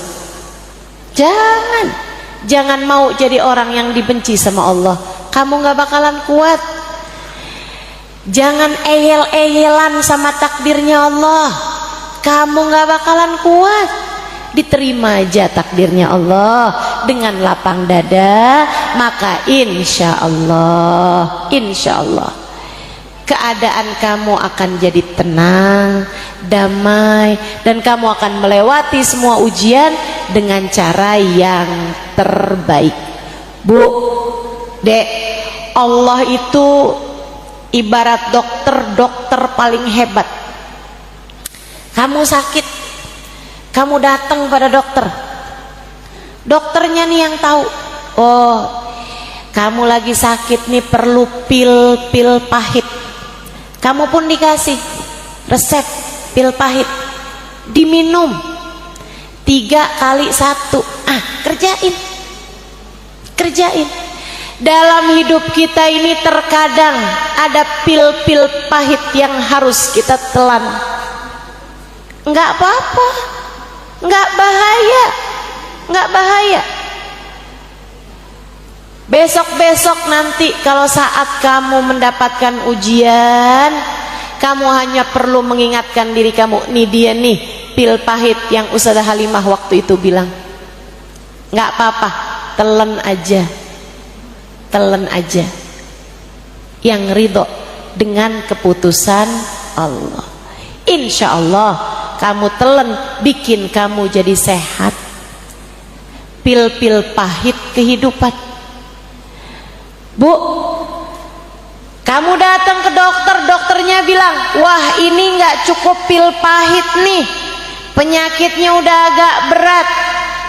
Jangan mau jadi orang yang dibenci sama Allah. Kamu gak bakalan kuat. Jangan ehel-ehelan sama takdirnya Allah. Kamu gak bakalan kuat. Diterima aja takdirnya Allah dengan lapang dada. Maka insya Allah keadaan kamu akan jadi tenang, damai, dan kamu akan melewati semua ujian dengan cara yang terbaik. Bu, Dek, Allah itu ibarat dokter paling hebat. Kamu sakit, kamu datang pada dokter. Dokternya nih yang tahu. Oh, kamu lagi sakit nih, perlu pil pahit. Kamu pun dikasih resep pil pahit, diminum 3 kali 1. Kerjain. Dalam hidup kita ini terkadang ada pil-pil pahit yang harus kita telan. Enggak apa-apa, enggak bahaya. Besok-besok nanti kalau saat kamu mendapatkan ujian, kamu hanya perlu mengingatkan diri kamu, nih dia nih pil pahit yang Ustazah Halimah waktu itu bilang. Enggak apa-apa, telan aja. Yang ridho dengan keputusan Allah. Insya Allah kamu telan, bikin kamu jadi sehat. Pil-pil pahit kehidupan. Bu, kamu datang ke dokter, dokternya bilang, wah ini nggak cukup pil pahit nih, penyakitnya udah agak berat,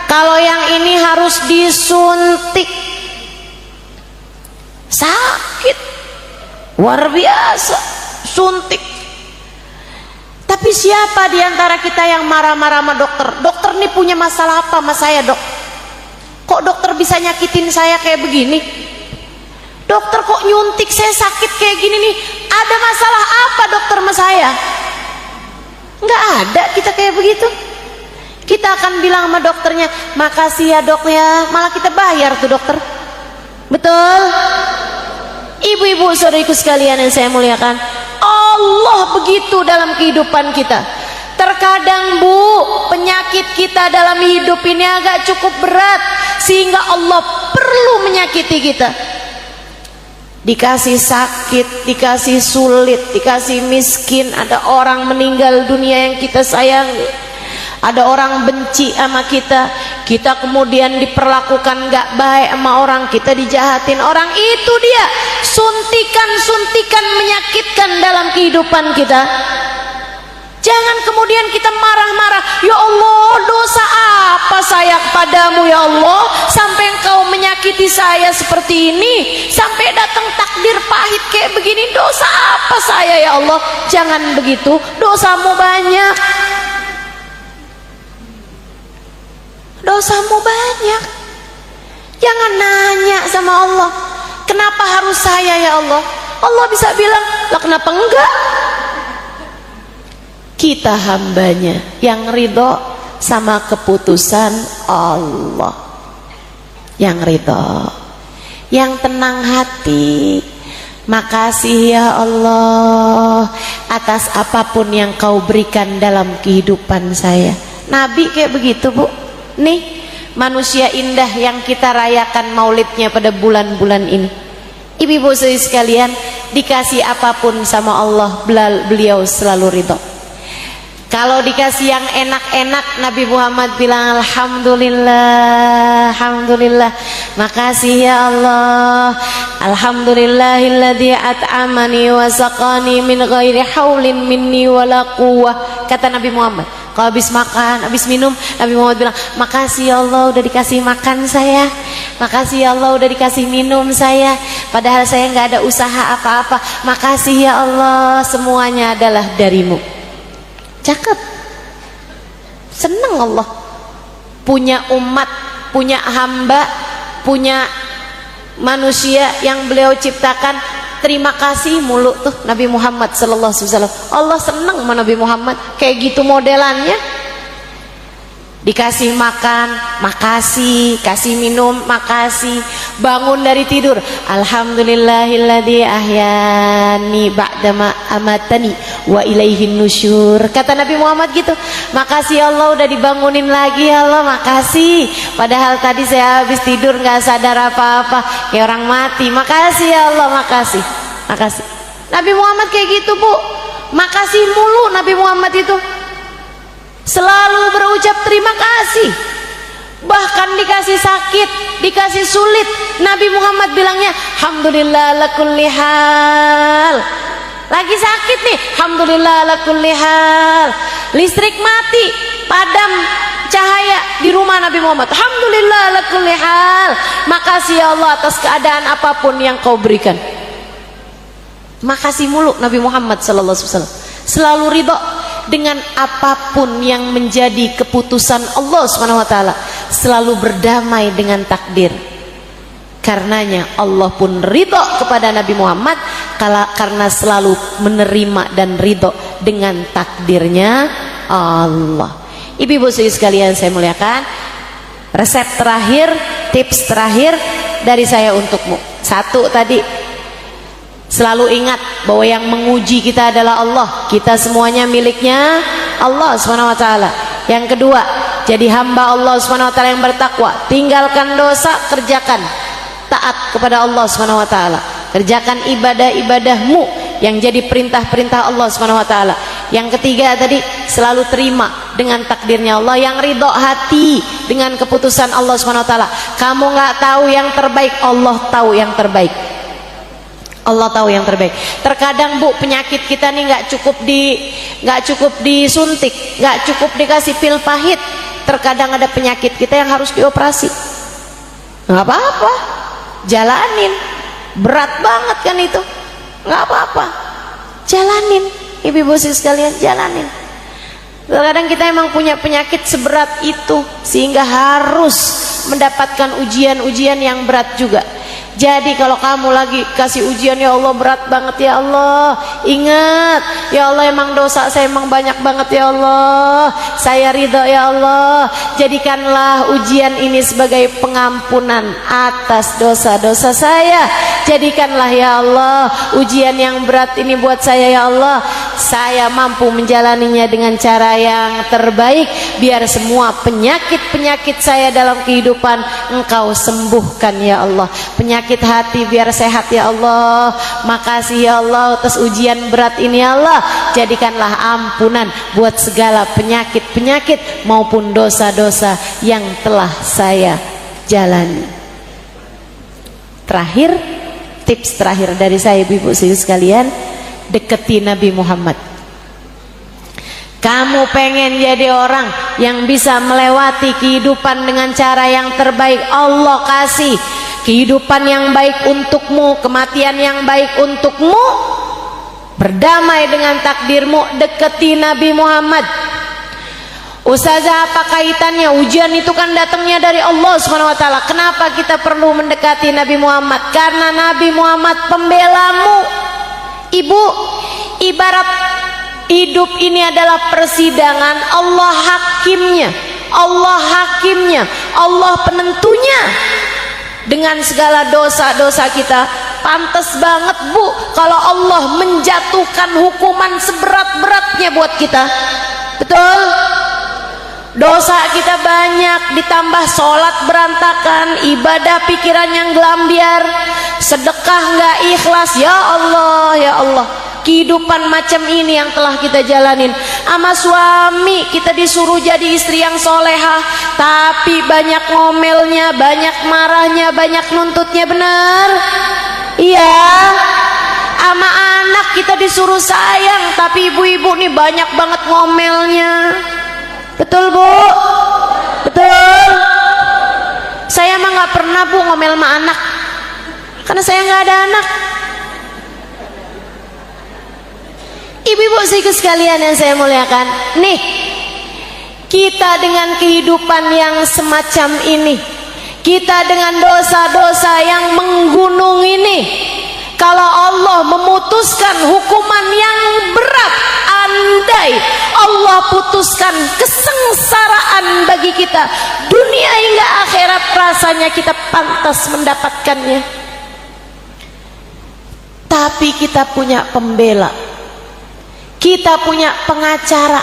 kalau yang ini harus disuntik. Sakit luar biasa, suntik. Tapi siapa diantara kita yang marah-marah sama dokter? Dokter nih punya masalah apa sama saya, dok? Kok dokter bisa nyakitin saya kayak begini? Dokter kok nyuntik saya sakit kayak gini nih? Ada masalah apa dokter sama saya? Nggak ada kita kayak begitu. Kita akan bilang sama dokternya, makasih ya dok ya, malah kita bayar tuh dokter. Betul? Ibu-ibu saudariku sekalian yang saya muliakan, Allah begitu dalam kehidupan kita. Terkadang Bu, penyakit kita dalam hidup ini agak cukup berat, sehingga Allah perlu menyakiti kita. Dikasih sakit, dikasih sulit, dikasih miskin, ada orang meninggal dunia yang kita sayangi, ada orang benci sama kita, kita kemudian diperlakukan gak baik sama orang, kita dijahatin orang. Itu dia suntikan-suntikan menyakitkan dalam kehidupan kita. Jangan kemudian kita marah-marah, ya Allah, dosa apa saya kepadamu ya Allah, sampai engkau menyakiti saya seperti ini, sampai datang takdir pahit kayak begini, dosa apa saya ya Allah. Jangan begitu, dosamu banyak, dosamu banyak. Jangan nanya sama Allah, kenapa harus saya ya Allah. Allah bisa bilang, lah kenapa enggak? Kita hambanya yang ridho sama keputusan Allah, yang ridho, yang tenang hati. Makasih ya Allah atas apapun yang kau berikan dalam kehidupan saya. Nabi kayak begitu Bu. Nih manusia indah yang kita rayakan maulidnya pada bulan-bulan ini. Ibu-ibu sekalian, dikasih apapun sama Allah, beliau selalu ridho. Kalau dikasih yang enak-enak, Nabi Muhammad bilang alhamdulillah, alhamdulillah, makasih ya Allah, alhamdulillahilladzi at'amani wa saqani min ghairi haulin minni wala quwwah. Kata Nabi Muhammad, kalau habis makan, habis minum, Nabi Muhammad bilang, makasih ya Allah udah dikasih makan saya, makasih ya Allah udah dikasih minum saya, padahal saya nggak ada usaha apa-apa, makasih ya Allah, semuanya adalah darimu. Cakep, seneng Allah punya umat, punya hamba, punya manusia yang beliau ciptakan. Terima kasih mulu tuh Nabi Muhammad sallallahu alaihi wasallam. Allah seneng sama Nabi Muhammad kayak gitu modelannya. Dikasih makan, makasih, kasih minum, makasih, bangun dari tidur, alhamdulillahilladzi ahyani ba'dama amatani wa ilaihin nusyur. Kata Nabi Muhammad gitu, makasih Allah udah dibangunin lagi ya Allah, makasih, padahal tadi saya habis tidur nggak sadar apa-apa kayak orang mati. Makasih ya Allah, makasih, makasih. Nabi Muhammad kayak gitu Bu, makasih mulu. Nabi Muhammad itu selalu berucap terima kasih. bahkan dikasih sakit, dikasih sulit, Nabi Muhammad bilangnya alhamdulillah ala kulli hal. Lagi sakit nih, alhamdulillah ala kulli hal. Listrik mati, padam cahaya di rumah Nabi Muhammad, alhamdulillah ala kulli hal. Makasih ya Allah atas keadaan apapun yang kau berikan. Makasih mulu Nabi Muhammad sallallahu alaihi wasallam. Selalu ridho dengan apapun yang menjadi keputusan Allah Subhanahu wa taala, selalu berdamai dengan takdir. Karenanya Allah pun ridho kepada Nabi Muhammad karena selalu menerima dan ridho dengan takdirnya Allah. Ibu-ibu sekalian saya muliakan, resep terakhir, tips terakhir dari saya untukmu. Satu tadi, selalu ingat bahwa yang menguji kita adalah Allah. Kita semuanya miliknya Allah Subhanahu wa taala. Yang kedua, jadi hamba Allah Subhanahu wa taala yang bertakwa. Tinggalkan dosa, kerjakan taat kepada Allah Subhanahu wa taala. Kerjakan ibadah-ibadahmu yang jadi perintah-perintah Allah Subhanahu wa taala. Yang ketiga tadi, selalu terima dengan takdirnya Allah, yang ridho hati dengan keputusan Allah Subhanahu wa taala. Kamu nggak tahu yang terbaik, Allah tahu yang terbaik. Allah tahu yang terbaik. Terkadang Bu, penyakit kita nih nggak cukup disuntik, nggak cukup dikasih pil pahit. Terkadang ada penyakit kita yang harus dioperasi. Nggak apa-apa, jalanin. Berat banget kan itu, nggak apa-apa, jalanin. Ibu-ibu sekalian, jalanin. Terkadang kita emang punya penyakit seberat itu sehingga harus mendapatkan ujian-ujian yang berat juga. Jadi kalau kamu lagi kasih ujian, ya Allah berat banget ya Allah, ingat ya Allah emang dosa saya emang banyak banget ya Allah, saya ridho ya Allah, jadikanlah ujian ini sebagai pengampunan atas dosa-dosa saya. Jadikanlah ya Allah ujian yang berat ini buat saya ya Allah, saya mampu menjalaninya dengan cara yang terbaik, biar semua penyakit-penyakit saya dalam kehidupan Engkau sembuhkan ya Allah. Penyakit hati biar sehat ya Allah. Makasih ya Allah atas ujian berat ini ya Allah. Jadikanlah ampunan buat segala penyakit-penyakit maupun dosa-dosa yang telah saya jalani. Terakhir, tips terakhir dari saya ibu-ibu sekalian, deketi Nabi Muhammad. Kamu pengen jadi orang yang bisa melewati kehidupan dengan cara yang terbaik, Allah kasih kehidupan yang baik untukmu, kematian yang baik untukmu, berdamai dengan takdirmu, deketi Nabi Muhammad. Ustazah, apa kaitannya? Ujian itu kan datangnya dari Allah Subhanahu wa taala. Kenapa kita perlu mendekati Nabi Muhammad? Karena Nabi Muhammad pembelamu. Ibu, ibarat hidup ini adalah persidangan, Allah hakimnya, Allah hakimnya, Allah penentunya. Dengan segala dosa-dosa kita, pantas banget Bu kalau Allah menjatuhkan hukuman seberat-beratnya buat kita. Betul? Dosa kita banyak, ditambah sholat berantakan, ibadah pikiran yang gelambiar, sedekah nggak ikhlas. Ya Allah, ya Allah, kehidupan macam ini yang telah kita jalanin. Sama suami kita disuruh jadi istri yang solehah, tapi banyak ngomelnya, banyak marahnya, banyak nuntutnya, benar? Iya. Sama anak kita disuruh sayang, tapi ibu-ibu nih banyak banget ngomelnya. Betul Bu? Betul? Saya mah nggak pernah Bu ngomel sama anak, karena saya nggak ada anak. Ibu-ibu sekalian yang saya muliakan, nih kita dengan kehidupan yang semacam ini, kita dengan dosa-dosa yang menggunung ini, kalau Allah memutuskan hukuman yang berat, andai Allah putuskan kesengsaraan bagi kita dunia hingga akhirat, rasanya kita pantas mendapatkannya. Tapi kita punya pembela, kita punya pengacara,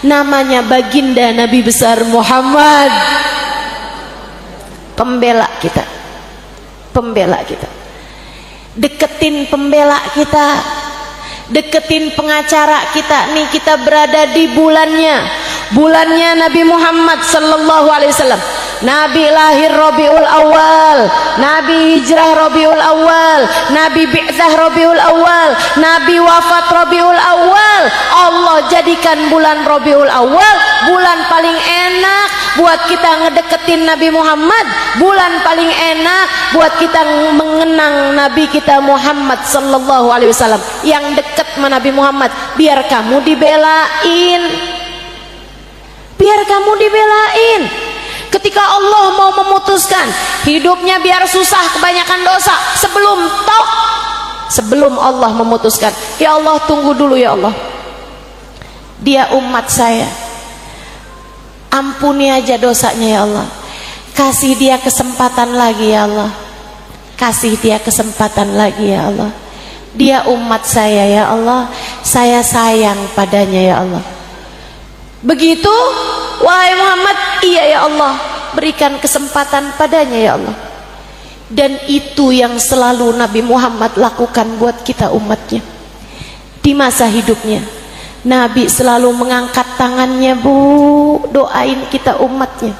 namanya baginda Nabi besar Muhammad. Pembela kita, pembela kita. Deketin pembela kita, deketin pengacara kita. Nih kita berada di bulannya Nabi Muhammad sallallahu alaihi wasallam, Nabi lahir Rabiul Awal, Nabi hijrah Rabiul Awal, Nabi bi'tsah Rabiul Awal, Nabi wafat Rabiul Awal. Allah jadikan bulan Rabiul Awal bulan paling enak buat kita ngedeketin Nabi Muhammad, bulan paling enak buat kita mengenang Nabi kita Muhammad sallallahu alaihi wasallam. Yang deket sama Nabi Muhammad, biar kamu dibelain, biar kamu dibelain. Ketika Allah mau memutuskan hidupnya biar susah, kebanyakan dosa, sebelum Allah memutuskan, ya Allah tunggu dulu ya Allah, dia umat saya, ampuni aja dosanya ya Allah, kasih dia kesempatan lagi ya Allah, kasih dia kesempatan lagi ya Allah, dia umat saya ya Allah, saya sayang padanya ya Allah. Begitu, wahai Muhammad, iya ya Allah, berikan kesempatan padanya ya Allah. Dan itu yang selalu Nabi Muhammad lakukan buat kita umatnya. Di masa hidupnya Nabi selalu mengangkat tangannya, Bu, doain kita umatnya.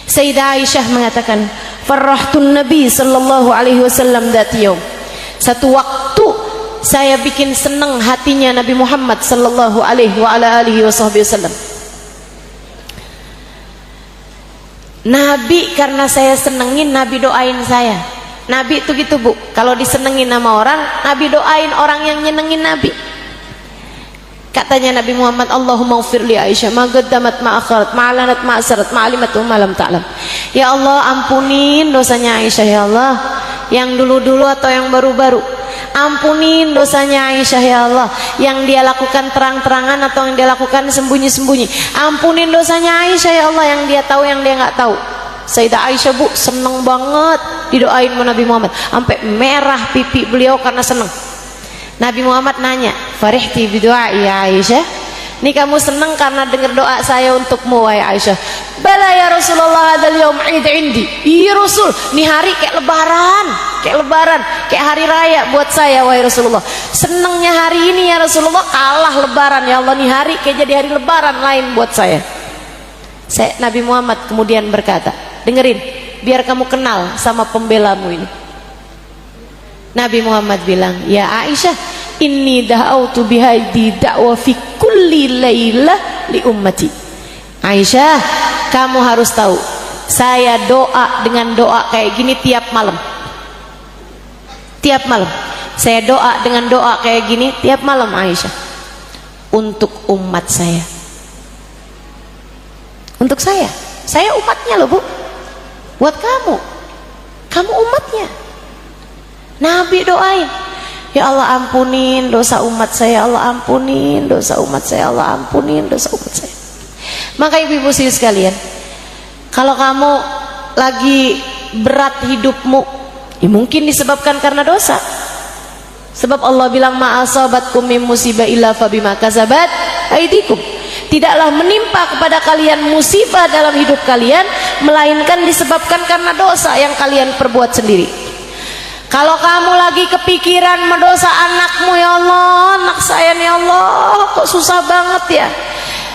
Sayyidah Aisyah mengatakan, farrahtun Nabi sallallahu alaihi wasallam dzat yaum, satu waktu saya bikin senang hatinya Nabi Muhammad sallallahu alaihi wa ala alihi wasallam. Nabi karena saya senengin, Nabi doain saya. Nabi itu gitu, Bu, kalau disenengin sama orang, Nabi doain orang yang nyenengin Nabi. Katanya Nabi Muhammad, Allahumma ghfir li Aisyah ma qaddamat ma akharat ma alanat ma asrat ma alimat wa ma lam ta'lam. Ya Allah, ampunin dosanya Aisyah ya Allah, yang dulu-dulu atau yang baru-baru. Ampunin dosanya Aisyah ya Allah, yang dia lakukan terang-terangan atau yang dia lakukan sembunyi-sembunyi. Ampunin dosanya Aisyah ya Allah, yang dia tahu yang dia nggak tahu. Sayyidah Aisyah, Bu, seneng banget didoain sama Nabi Muhammad, sampai merah pipi beliau karena seneng. Nabi Muhammad nanya, farihti bidu'ai ya Aisyah, ini kamu seneng karena dengar doa saya untukmu wahai Aisyah? Bala ya Rasulullah, hadzal yaum id indi. Iya Rasul, ini hari kayak lebaran, kayak hari raya buat saya wahai Rasulullah. Senengnya hari ini ya Rasulullah, kalah lebaran ya Allah, ini hari kayak jadi hari lebaran lain buat saya. Nabi Muhammad kemudian berkata, dengerin, biar kamu kenal sama pembelamu ini. Nabi Muhammad bilang, ya Aisyah, inni da'autu bihadi da'wa fi kulli laylah li ummati. Aisyah, kamu harus tahu, saya doa dengan doa kayak gini tiap malam. Tiap malam saya doa dengan doa kayak gini tiap malam Aisyah, untuk umat saya. Untuk saya umatnya loh, Bu. Buat kamu umatnya. Nabi doain, ya Allah ampunin dosa umat saya, Allah ampunin dosa umat saya, Allah ampunin dosa umat saya. Maka ibu-ibu sekalian, kalau kamu lagi berat hidupmu, ya mungkin disebabkan karena dosa. Sebab Allah bilang, ma'asabatkum min musibah illa fabima kasabat aidikum. Tidaklah menimpa kepada kalian musibah dalam hidup kalian, melainkan disebabkan karena dosa yang kalian perbuat sendiri. Kalau kamu lagi kepikiran mendosa anakmu, ya Allah, anak saya nih, ya Allah, kok susah banget ya,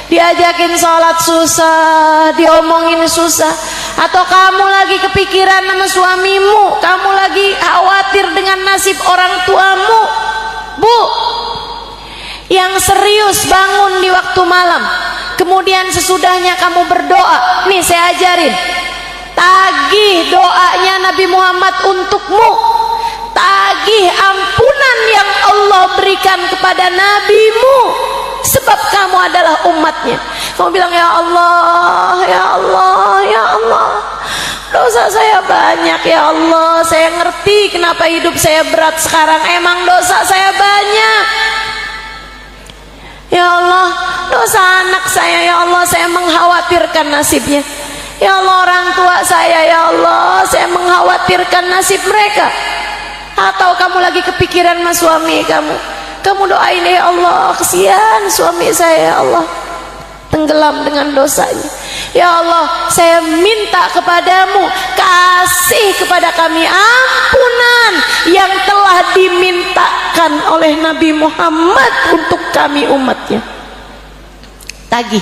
diajakin sholat susah, diomongin susah. Atau kamu lagi kepikiran sama suamimu, kamu lagi khawatir dengan nasib orang tuamu, Bu, yang serius bangun di waktu malam, kemudian sesudahnya kamu berdoa. Nih saya ajarin, tagih doanya Nabi Muhammad untukmu, tagih ampunan yang Allah berikan kepada nabimu, sebab kamu adalah umatnya. Kamu bilang, ya Allah, ya Allah, ya Allah, dosa saya banyak ya Allah, saya ngerti kenapa hidup saya berat sekarang, emang dosa saya banyak ya Allah. Dosa anak saya ya Allah, saya mengkhawatirkan nasibnya ya Allah. Orang tua saya ya Allah, saya mengkhawatirkan nasib mereka. Atau kamu lagi kepikiran sama suami kamu doain, ya Allah, kesian suami saya ya Allah, tenggelam dengan dosanya ya Allah, saya minta kepadamu, kasih kepada kami ampunan yang telah dimintakan oleh Nabi Muhammad untuk kami umatnya. Tagih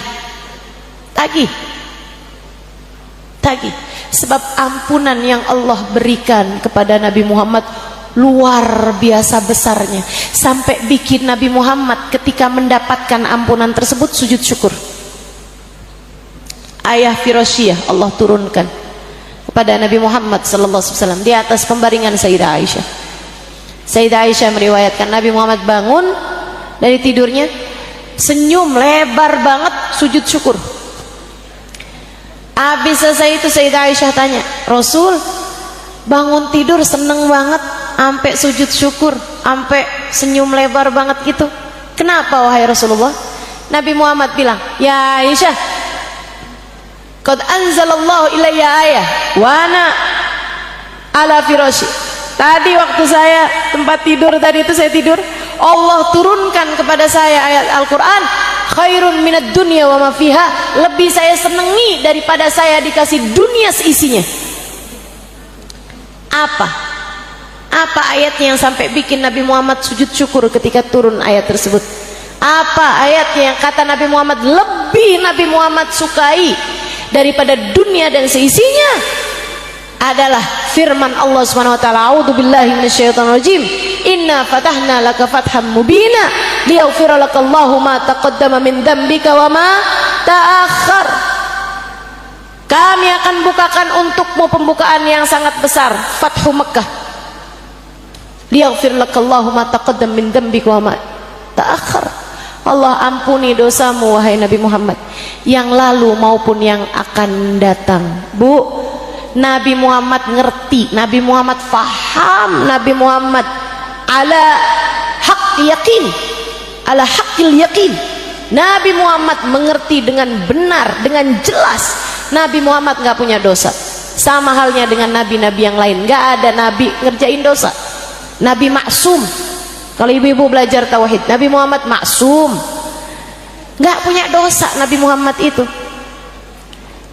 tagih. Sebab ampunan yang Allah berikan kepada Nabi Muhammad luar biasa besarnya, sampai bikin Nabi Muhammad ketika mendapatkan ampunan tersebut sujud syukur. Ayah Firasiyah Allah turunkan kepada Nabi Muhammad SAW di atas pembaringan Sayyidah Aisyah. Sayyidah Aisyah meriwayatkan Nabi Muhammad bangun dari tidurnya, senyum lebar banget, sujud syukur. Habis selesai itu Sayyidah Aisyah tanya, Rasul bangun tidur seneng banget sampai sujud syukur, sampai senyum lebar banget gitu, kenapa wahai Rasulullah? Nabi Muhammad bilang, ya Aisyah, qad anzalallahu ilayya ayah wa ana ala firashi. Tadi waktu saya tempat tidur tadi itu saya tidur, Allah turunkan kepada saya ayat Al-Quran, khairun minad dunya wa ma fiha, lebih saya senangi daripada saya dikasih dunia seisinya. Apa ayatnya yang sampai bikin Nabi Muhammad sujud syukur ketika turun ayat tersebut? Apa ayatnya yang kata Nabi Muhammad lebih Nabi Muhammad sukai daripada dunia dan seisinya? Adalah firman Allah Subhanahu wa taala, a'udzubillahi minasyaitonir rajim, inna fatahna laka fatham mubina liyaghfira lakallahu ma taqaddama min dzambika wa ma ta'akhkhar. Kami akan bukakan untukmu pembukaan yang sangat besar, Fathu Makkah. Liyaghfir lakallahu ma taqaddama min dzambika wa ma ta'akhkhar. Allah ampuni dosamu wahai Nabi Muhammad, yang lalu maupun yang akan datang. Bu, Nabi Muhammad ngerti, Nabi Muhammad faham, Nabi Muhammad ala haq yakin, ala haqqil yakin. Nabi Muhammad mengerti dengan benar, dengan jelas. Nabi Muhammad nggak punya dosa. Sama halnya dengan nabi-nabi yang lain, nggak ada nabi ngerjain dosa. Nabi maksum. Kalau ibu-ibu belajar tauhid, Nabi Muhammad maksum, nggak punya dosa Nabi Muhammad itu.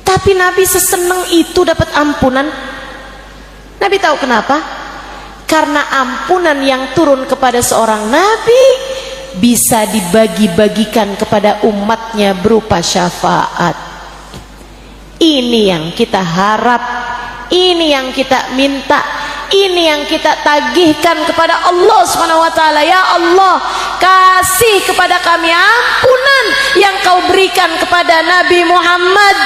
Tapi Nabi seseneng itu dapat ampunan. Nabi tahu kenapa? Karena ampunan yang turun kepada seorang Nabi bisa dibagi-bagikan kepada umatnya berupa syafaat. Ini yang kita harap, ini yang kita minta, ini yang kita tagihkan kepada Allah Subhanahu wa taala. Ya Allah, kasih kepada kami ampunan yang Kau berikan kepada Nabi Muhammad.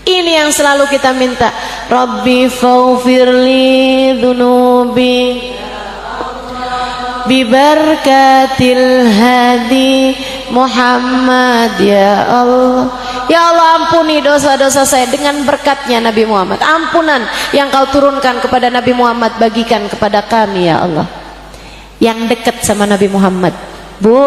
Ini yang selalu kita minta. Rabbi faghfirli dzunubi bibarakatil hadi Muhammad. Ya Allah, ya Allah, ampuni dosa-dosa saya dengan berkatnya Nabi Muhammad. Ampunan yang Kau turunkan kepada Nabi Muhammad bagikan kepada kami ya Allah. Yang dekat sama Nabi Muhammad, Bu,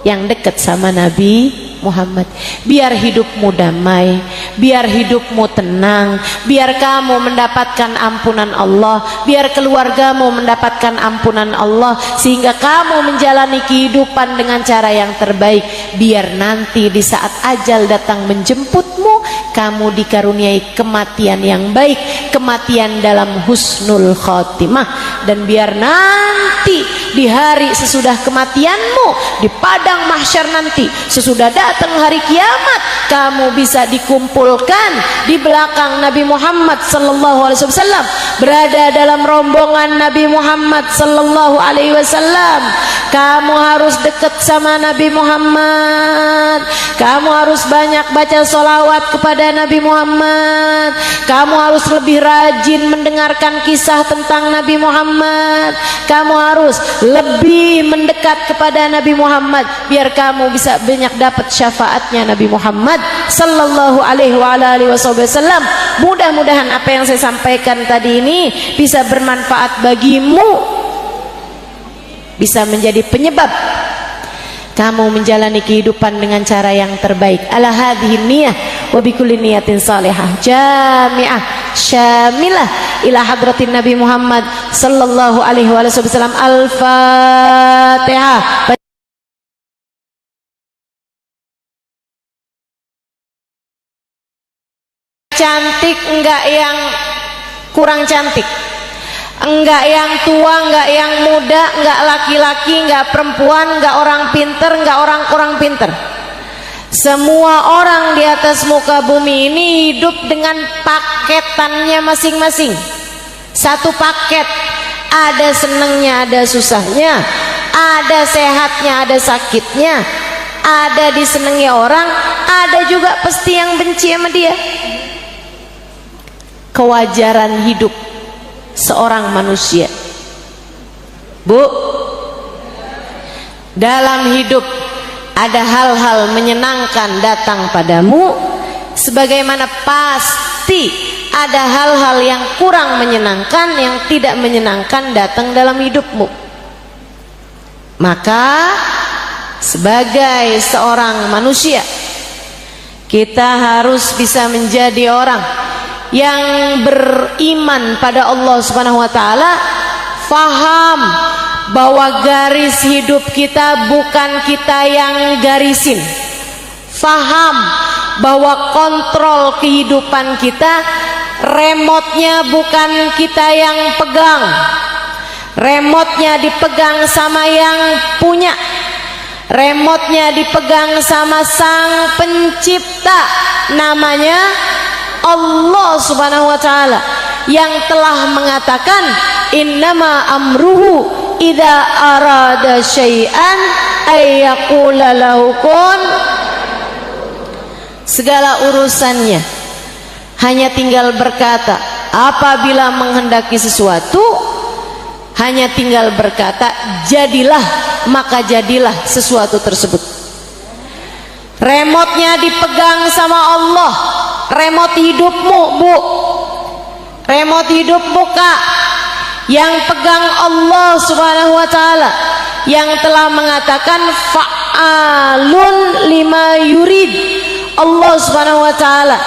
yang dekat sama Nabi Muhammad, biar hidupmu damai, biar hidupmu tenang, biar kamu mendapatkan ampunan Allah, biar keluargamu mendapatkan ampunan Allah, sehingga kamu menjalani kehidupan dengan cara yang terbaik, biar nanti di saat ajal datang menjemputmu, kamu dikaruniai kematian yang baik, kematian dalam husnul khotimah. Dan biar nanti di hari sesudah kematianmu, di padang mahsyar nanti, sesudah datang hari kiamat, kamu bisa dikumpulkan di belakang Nabi Muhammad sallallahu alaihi wasallam, berada dalam rombongan Nabi Muhammad sallallahu alaihi wasallam. Kamu harus dekat sama Nabi Muhammad, kamu harus banyak baca sholawat kepada Nabi Muhammad, kamu harus lebih rajin mendengarkan kisah tentang Nabi Muhammad, kamu harus lebih mendekat kepada Nabi Muhammad, biar kamu bisa banyak dapat syafaatnya Nabi Muhammad sallallahu alaihi wasallam. Mudah-mudahan apa yang saya sampaikan tadi ini bisa bermanfaat bagimu, bisa menjadi penyebab kamu menjalani kehidupan dengan cara yang terbaik. Ala hadhihi niyah wa bikulli niyatin salihah jami'ah syamilah ila hadratin Nabi Muhammad sallallahu alaihi wasallam. Al-Fatihah. Cantik enggak yang kurang cantik, enggak yang tua, enggak yang muda, enggak laki-laki, enggak perempuan, enggak orang pinter, enggak orang kurang pinter. Semua orang di atas muka bumi ini hidup dengan paketannya masing-masing. Satu paket, ada senengnya, ada susahnya, ada sehatnya, ada sakitnya, ada disenangi orang, ada juga pasti yang benci sama dia. Kewajaran hidup seorang manusia. Bu, dalam hidup ada hal-hal menyenangkan datang padamu, sebagaimana pasti ada hal-hal yang kurang menyenangkan, yang tidak menyenangkan datang dalam hidupmu. Maka sebagai seorang manusia, kita harus bisa menjadi orang yang beriman pada Allah Subhanahu wa taala, faham bahwa garis hidup kita bukan kita yang garisin, faham bahwa kontrol kehidupan kita, remotenya bukan kita yang pegang, remotenya dipegang sama yang punya, remotenya dipegang sama Sang Pencipta, namanya Allah Subhanahu wa taala, yang telah mengatakan innama amruhu idza arada syai'an ay yaqula lahu kun. Segala urusannya hanya tinggal berkata, apabila menghendaki sesuatu hanya tinggal berkata jadilah, maka jadilah sesuatu tersebut. Remotnya dipegang sama Allah, remote hidupmu, Bu, remote hidupmu, Kak, yang pegang Allah Subhanahu wa taala, yang telah mengatakan fa'alun lima yurid. Allah Subhanahu wa taala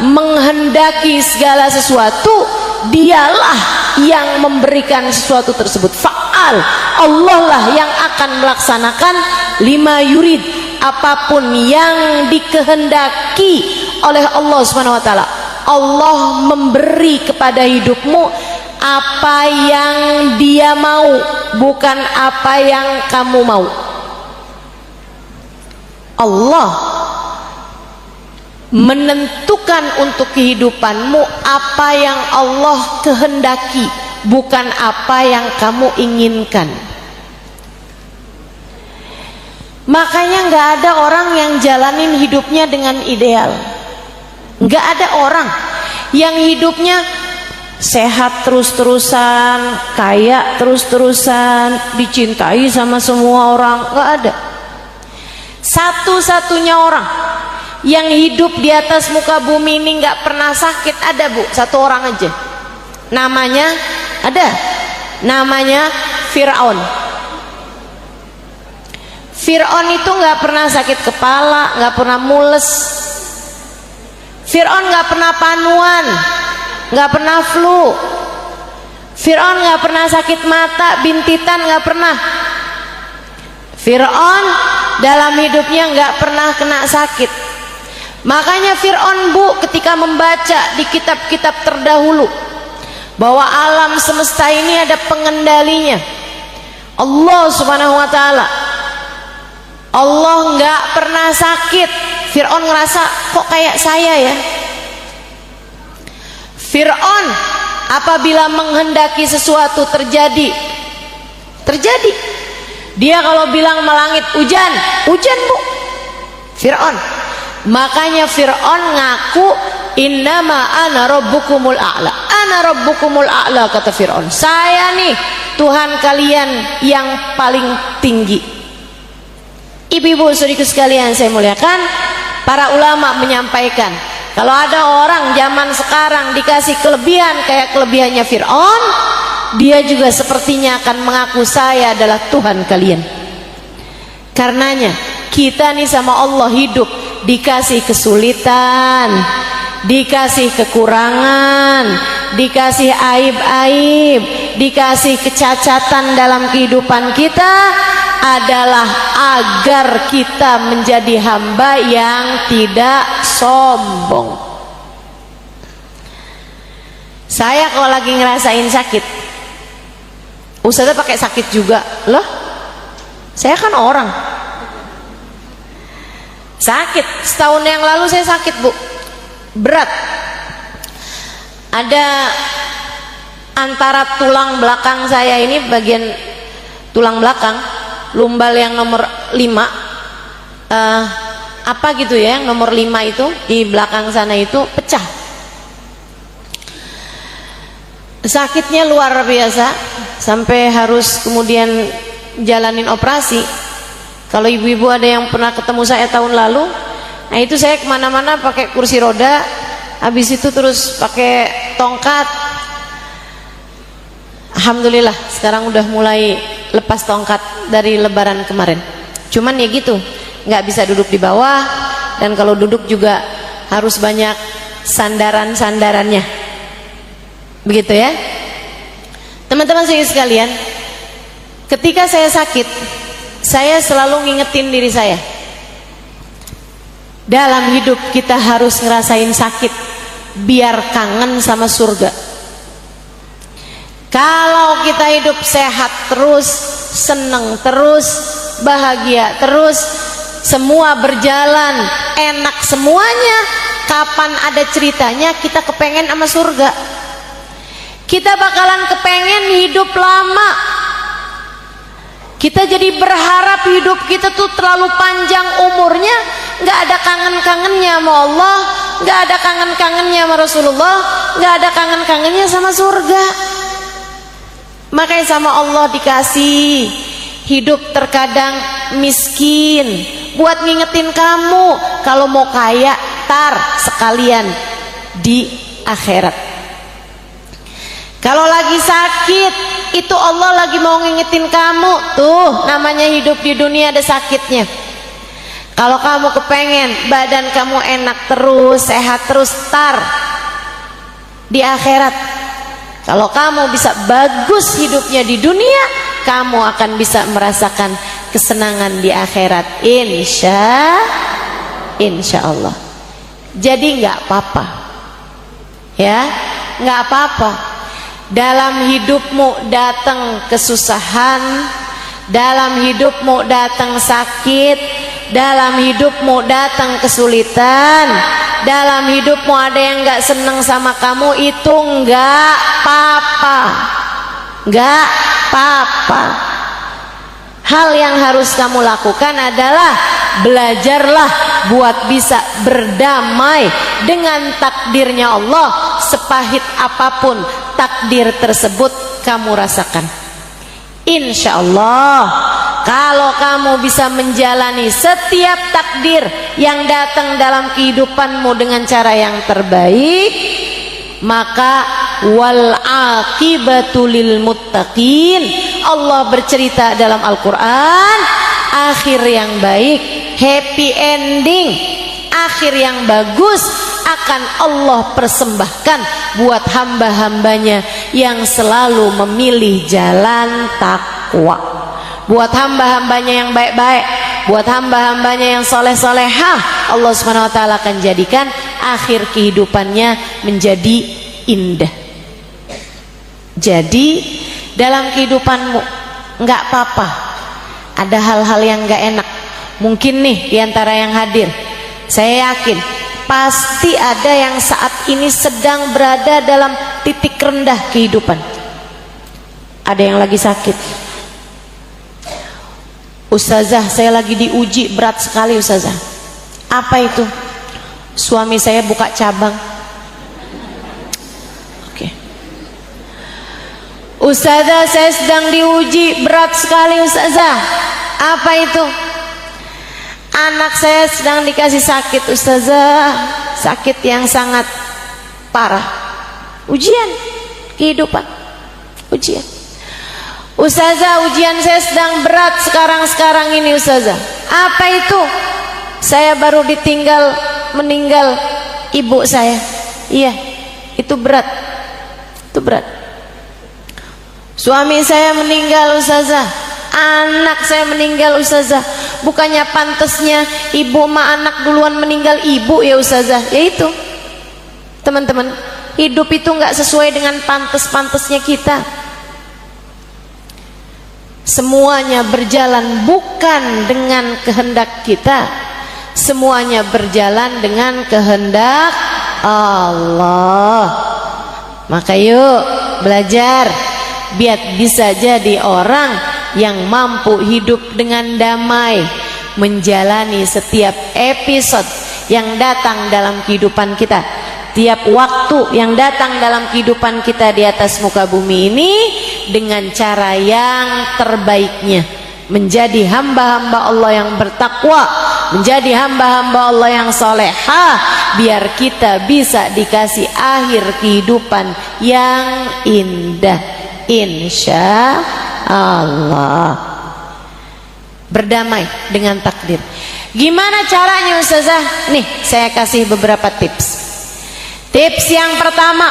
menghendaki segala sesuatu, dialah yang memberikan sesuatu tersebut. Fa'al, Allah lah yang akan melaksanakan lima yurid, apapun yang dikehendaki oleh Allah Subhanahu wa taala. Allah memberi kepada hidupmu apa yang Dia mau, bukan apa yang kamu mau. Allah menentukan untuk kehidupanmu apa yang Allah kehendaki, bukan apa yang kamu inginkan. Makanya nggak ada orang yang jalanin hidupnya dengan ideal. Nggak ada orang yang hidupnya sehat terus-terusan, kaya terus-terusan, dicintai sama semua orang. Nggak ada. Satu-satunya orang yang hidup di atas muka bumi ini nggak pernah sakit ada, Bu, satu orang aja. Namanya ada, namanya Fir'aun. Fir'aun itu nggak pernah sakit kepala, nggak pernah mules. Fir'aun nggak pernah panuan, nggak pernah flu. Fir'aun nggak pernah sakit mata, bintitan, nggak pernah. Fir'aun dalam hidupnya nggak pernah kena sakit. Makanya Fir'aun, Bu, ketika membaca di kitab-kitab terdahulu bahwa alam semesta ini ada pengendalinya, Allah Subhanahu wa taala, Allah nggak pernah sakit. Fir'aun ngerasa, kok kayak saya ya. Fir'aun apabila menghendaki sesuatu terjadi, terjadi. Dia kalau bilang melangit hujan, hujan, Bu. Fir'aun. Makanya Fir'aun ngaku innama ana rabbukumul a'la. Ana rabbukumul a'la, kata Fir'aun. Saya nih Tuhan kalian yang paling tinggi. Ibu-ibu saudaraku sekalian saya muliakan, para ulama menyampaikan, kalau ada orang zaman sekarang dikasih kelebihan kayak kelebihannya Fir'aun, dia juga sepertinya akan mengaku saya adalah Tuhan kalian. Karenanya kita nih sama Allah hidup dikasih kesulitan, dikasih kekurangan, dikasih aib-aib, dikasih kecacatan dalam kehidupan kita, adalah agar kita menjadi hamba yang tidak sombong. Saya kalau lagi ngerasain sakit, Ustazah pakai sakit juga loh. Saya kan orang. Sakit, setahun yang lalu saya sakit Bu, berat. Ada antara tulang belakang saya ini, bagian tulang belakang, lumbal yang nomor 5, apa gitu ya, yang nomor 5 itu di belakang sana itu pecah. Sakitnya luar biasa, sampai harus kemudian jalanin operasi. Kalau ibu-ibu ada yang pernah ketemu saya tahun lalu, nah itu saya kemana-mana pakai kursi roda, habis itu terus pakai tongkat. Alhamdulillah sekarang udah mulai lepas tongkat dari lebaran kemarin. Cuman ya gitu, nggak bisa duduk di bawah, dan kalau duduk juga harus banyak sandaran-sandarannya. Begitu ya teman-teman sekalian. Ketika saya sakit, saya selalu ngingetin diri saya, dalam hidup kita harus ngerasain sakit biar kangen sama surga. Kalau kita hidup sehat terus, seneng terus, bahagia terus, semua berjalan enak semuanya, kapan ada ceritanya kita kepengen sama surga? Kita bakalan kepengen hidup lama. Kita jadi berharap hidup kita tuh terlalu panjang umurnya, nggak ada kangen-kangennya sama Allah, nggak ada kangen-kangennya sama Rasulullah, nggak ada kangen-kangennya sama surga. Makanya sama Allah dikasih hidup terkadang miskin, buat ngingetin kamu kalau mau kaya tar sekalian di akhirat. Kalau lagi sakit, itu Allah lagi mau ngingetin kamu, tuh namanya hidup di dunia ada sakitnya. Kalau kamu kepengen badan kamu enak terus, sehat terus, tar di akhirat. Kalau kamu bisa bagus hidupnya di dunia, kamu akan bisa merasakan kesenangan di akhirat, insya Allah. Jadi nggak apa-apa, ya, nggak apa-apa. Dalam hidupmu datang kesusahan, dalam hidupmu datang sakit, dalam hidupmu datang kesulitan, dalam hidupmu ada yang gak seneng sama kamu, itu gak apa-apa, gak apa-apa. Hal yang harus kamu lakukan adalah belajarlah buat bisa berdamai dengan takdirnya Allah, sepahit apapun takdir tersebut kamu rasakan. Insya Allah kalau kamu bisa menjalani setiap takdir yang datang dalam kehidupanmu dengan cara yang terbaik, maka wal aqibatu lil muttaqin. Allah bercerita dalam Al-Quran, akhir yang baik, happy ending, akhir yang bagus akan Allah persembahkan buat hamba-hambanya yang selalu memilih jalan takwa, buat hamba-hambanya yang baik-baik, buat hamba-hambanya yang soleh-solehah. Allah Subhanahu wa ta'ala akan jadikan akhir kehidupannya menjadi indah. Jadi dalam kehidupanmu nggak apa-apa ada hal-hal yang nggak enak. Mungkin nih diantara yang hadir, saya yakin pasti ada yang saat ini sedang berada dalam titik rendah kehidupan. Ada yang lagi sakit. Ustazah, saya lagi diuji berat sekali Ustazah. Apa itu? Suami saya buka cabang. Oke. Ustazah, saya sedang diuji berat sekali Ustazah. Apa itu? Anak saya sedang dikasih sakit Ustazah, sakit yang sangat parah. Ujian kehidupan, ujian. Ustazah, ujian saya sedang berat sekarang ini Ustazah. Apa itu? Saya baru meninggal ibu saya. Iya, itu berat. Itu berat. Suami saya meninggal Ustazah. Anak saya meninggal Ustazah. Bukannya pantasnya ibu sama anak duluan meninggal ibu ya Ustazah. Ya itu teman-teman, hidup itu nggak sesuai dengan pantas-pantasnya kita. Semuanya berjalan bukan dengan kehendak kita, semuanya berjalan dengan kehendak Allah. Maka yuk belajar biar bisa jadi orang yang mampu hidup dengan damai, menjalani setiap episode yang datang dalam kehidupan kita, tiap waktu yang datang dalam kehidupan kita di atas muka bumi ini dengan cara yang terbaiknya, menjadi hamba-hamba Allah yang bertakwa, menjadi hamba-hamba Allah yang solehah, biar kita bisa dikasih akhir kehidupan yang indah, insya Allah. Berdamai dengan takdir. Gimana caranya Ustazah? Nih saya kasih beberapa tips. Tips yang pertama,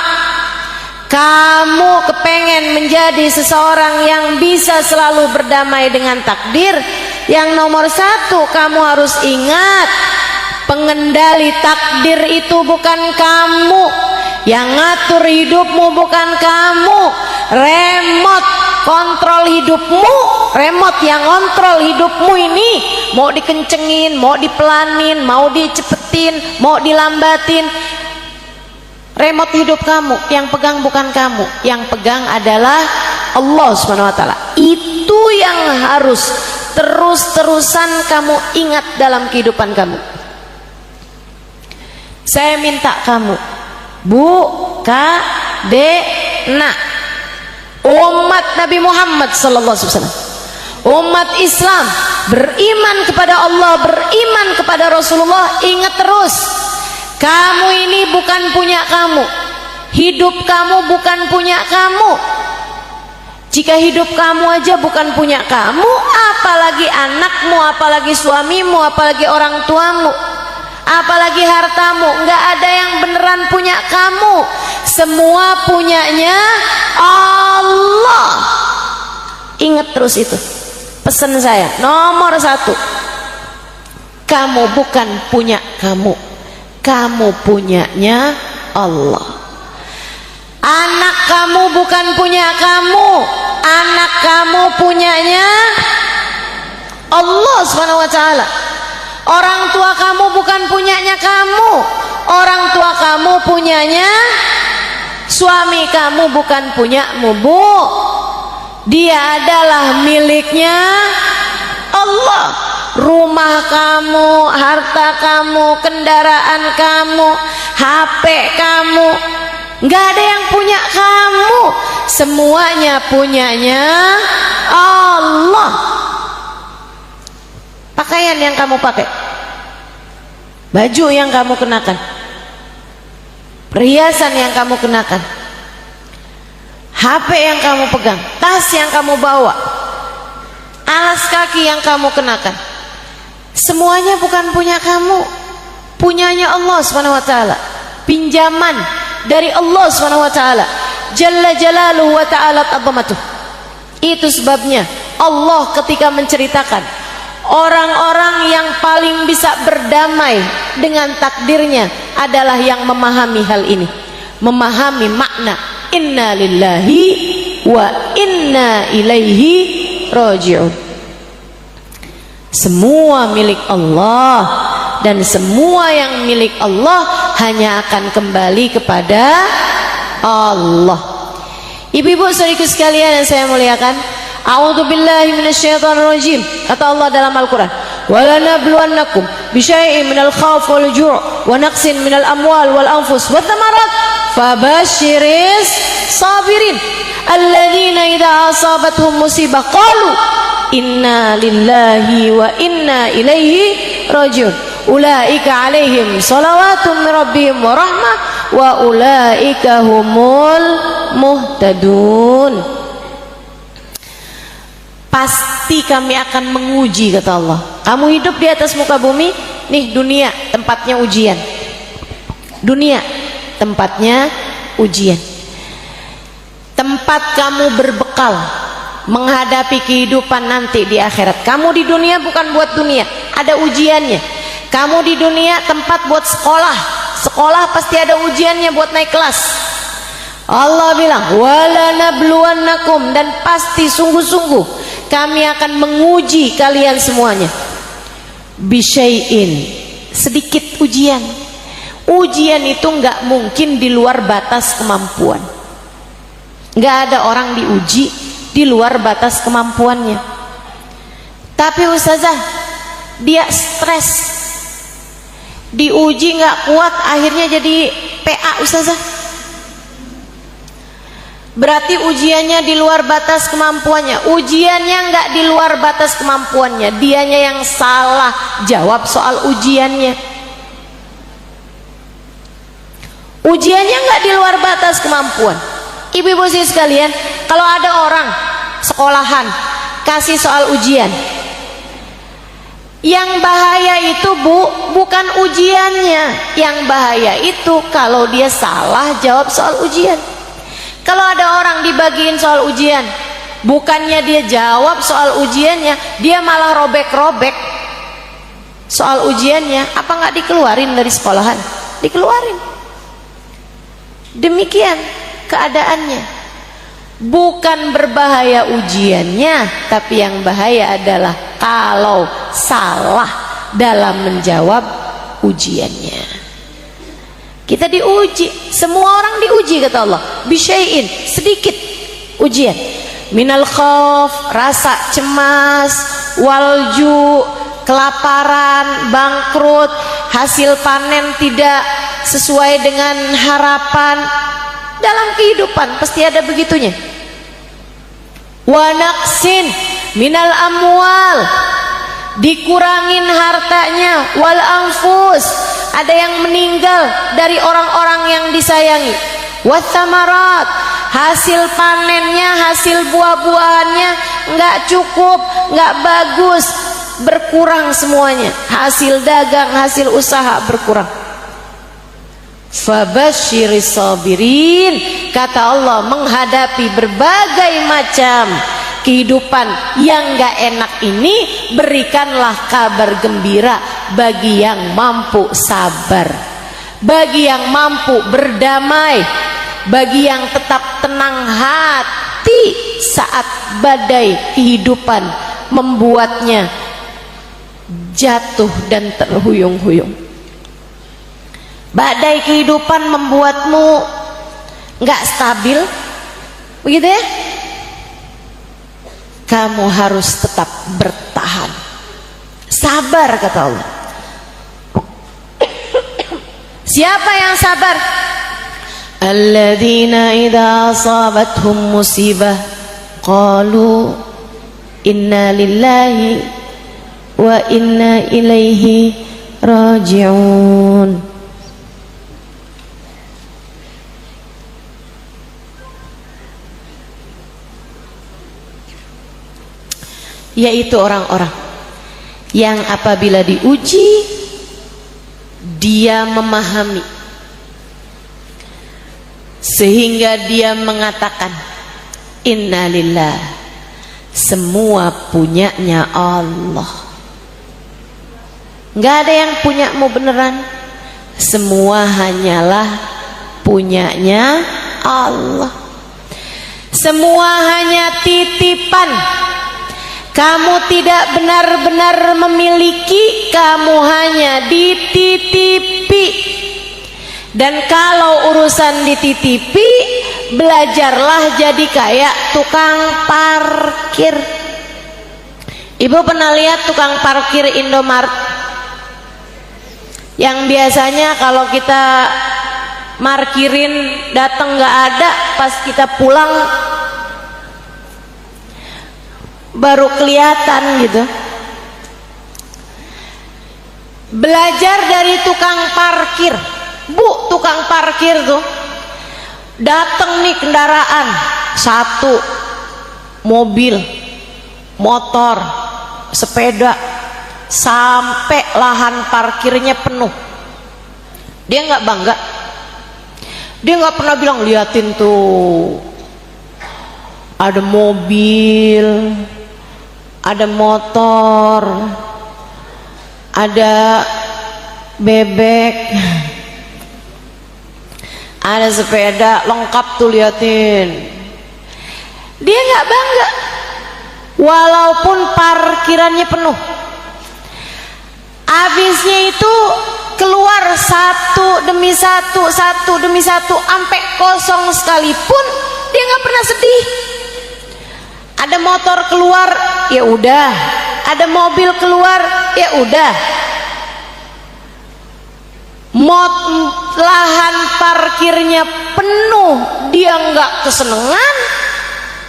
kamu kepengen menjadi seseorang yang bisa selalu berdamai dengan takdir. Yang nomor satu, kamu harus ingat, pengendali takdir itu bukan kamu. Yang ngatur hidupmu bukan kamu. Remote kontrol hidupmu, remote yang kontrol hidupmu ini mau dikencengin, mau dipelanin, mau dicepetin, mau dilambatin, remote hidup kamu. Yang pegang bukan kamu, yang pegang adalah Allah SWT. Itu yang harus terus-terusan kamu ingat dalam kehidupan kamu. Saya minta kamu, Bu, Kak, Dek, Nak, umat Nabi Muhammad SAW, umat Islam, beriman kepada Allah, beriman kepada Rasulullah. Ingat terus, kamu ini bukan punya kamu, hidup kamu bukan punya kamu. Jika hidup kamu aja bukan punya kamu, apalagi anakmu, apalagi suamimu, apalagi orang tuamu, apalagi hartamu. Nggak ada yang beneran punya kamu, semua punyanya Allah. Ingat terus itu pesan saya nomor satu. Kamu bukan punya kamu, kamu punyanya Allah. Anak kamu bukan punya kamu, anak kamu punyanya Allah SWT. Orang tua kamu bukan punyanya kamu, orang tua kamu punyanya suami kamu, bukan punyamu, Bu. Dia adalah miliknya Allah. Rumah kamu, harta kamu, kendaraan kamu, HP kamu, nggak ada yang punya kamu, semuanya punyanya Allah. Pakaian yang kamu pakai, baju yang kamu kenakan, perhiasan yang kamu kenakan, HP yang kamu pegang, tas yang kamu bawa, alas kaki yang kamu kenakan, semuanya bukan punya kamu, punyanya Allah SWT. Pinjaman dari Allah SWT, Jalla Jalaluhu wa ta'ala azamatuh. Itu sebabnya Allah ketika menceritakan orang-orang yang paling bisa berdamai dengan takdirnya adalah yang memahami hal ini, memahami makna inna lillahi wa inna ilaihi raji'un. Semua milik Allah, dan semua yang milik Allah hanya akan kembali kepada Allah. Ibu-ibu saudariku sekalian yang saya muliakan, a'udzubillahi minasyaitonirrajim. Kata Allah dalam Al-Qur'an, "Walanabluwannakum bisyai'in minal khawf wal ju' wa naqsin minal amwal wal anfus wath thamarat fabasyiris sabirin alladzina idza asabatuhum musibah qalu inna lillahi wa inna ilaihi raji'un ulaika alaihim salawatun min rabbihim wa rahmah wa ulaika humul muhtadun." Pasti kami akan menguji, kata Allah. Kamu hidup di atas muka bumi, nih dunia tempatnya ujian. Dunia tempatnya ujian. Tempat kamu berbekal menghadapi kehidupan nanti di akhirat. Kamu di dunia bukan buat dunia, ada ujiannya. Kamu di dunia tempat buat sekolah, sekolah pasti ada ujiannya buat naik kelas. Allah bilang walanabluwannakum, dan pasti sungguh-sungguh kami akan menguji kalian semuanya, bisyai'in, sedikit ujian. Ujian itu nggak mungkin di luar batas kemampuan. Nggak ada orang diuji di luar batas kemampuannya. Tapi ustazah, dia stres, diuji nggak kuat, akhirnya jadi PA ustazah. Berarti ujiannya di luar batas kemampuannya. Ujiannya nggak di luar batas kemampuannya, dianya yang salah jawab soal ujiannya. Ujiannya nggak di luar batas kemampuan. Ibu-ibu sekalian, kalau ada orang sekolahan kasih soal ujian, yang bahaya itu bukan ujiannya, yang bahaya itu kalau dia salah jawab soal ujian. Kalau ada orang dibagiin soal ujian, bukannya dia jawab soal ujiannya, dia malah robek-robek soal ujiannya, apa nggak dikeluarin dari sekolahan? Dikeluarin. Demikian keadaannya. Bukan berbahaya ujiannya, tapi yang bahaya adalah kalau salah dalam menjawab ujiannya. Kita diuji, semua orang diuji kata Allah. Bisyai'in, sedikit ujian. Minal khauf, rasa cemas, walju, kelaparan, bangkrut, hasil panen tidak sesuai dengan harapan. Dalam kehidupan pasti ada begitunya. Wa naqsin minal amwal, dikurangin hartanya, wal anfus, ada yang meninggal dari orang-orang yang disayangi, wathamarat, hasil panennya, hasil buah-buahannya nggak cukup, nggak bagus, berkurang semuanya, hasil dagang, hasil usaha berkurang. Fabasyiris sabirin, kata Allah, menghadapi berbagai macam kehidupan yang gak enak ini, berikanlah kabar gembira bagi yang mampu sabar, bagi yang mampu berdamai, bagi yang tetap tenang hati saat badai kehidupan membuatnya jatuh dan terhuyung-huyung. Badai kehidupan membuatmu nggak stabil, begitu ya? Kamu harus tetap bertahan, sabar kata Allah. Siapa yang sabar? Alladzina idza asabathum musibah qalu inna lillahi wa inna ilaihi raji'un. Yaitu orang-orang yang apabila diuji dia memahami sehingga dia mengatakan innalillah, semua punyanya Allah. Nggak ada yang punyamu beneran, semua hanyalah punyanya Allah. Semua hanya titipan. Kamu tidak benar-benar memiliki, kamu hanya dititipi. Dan kalau urusan dititipi, belajarlah jadi kayak tukang parkir. Ibu pernah lihat tukang parkir Indomaret? Yang biasanya kalau kita markirin datang nggak ada, pas kita pulang baru kelihatan gitu. Belajar dari tukang parkir. Bu, tukang parkir tuh datang nih kendaraan, satu, mobil, motor, sepeda, sampai lahan parkirnya penuh. Dia nggak bangga, dia nggak pernah bilang liatin tuh ada mobil, ada motor, ada bebek, ada sepeda, lengkap tuh liatin. Dia nggak bangga walaupun parkirannya penuh. Habisnya itu keluar satu demi satu, sampai kosong sekalipun dia nggak pernah sedih. Ada motor keluar, ya udah. Ada mobil keluar, ya udah. Lahan parkirnya penuh, dia nggak kesenangan.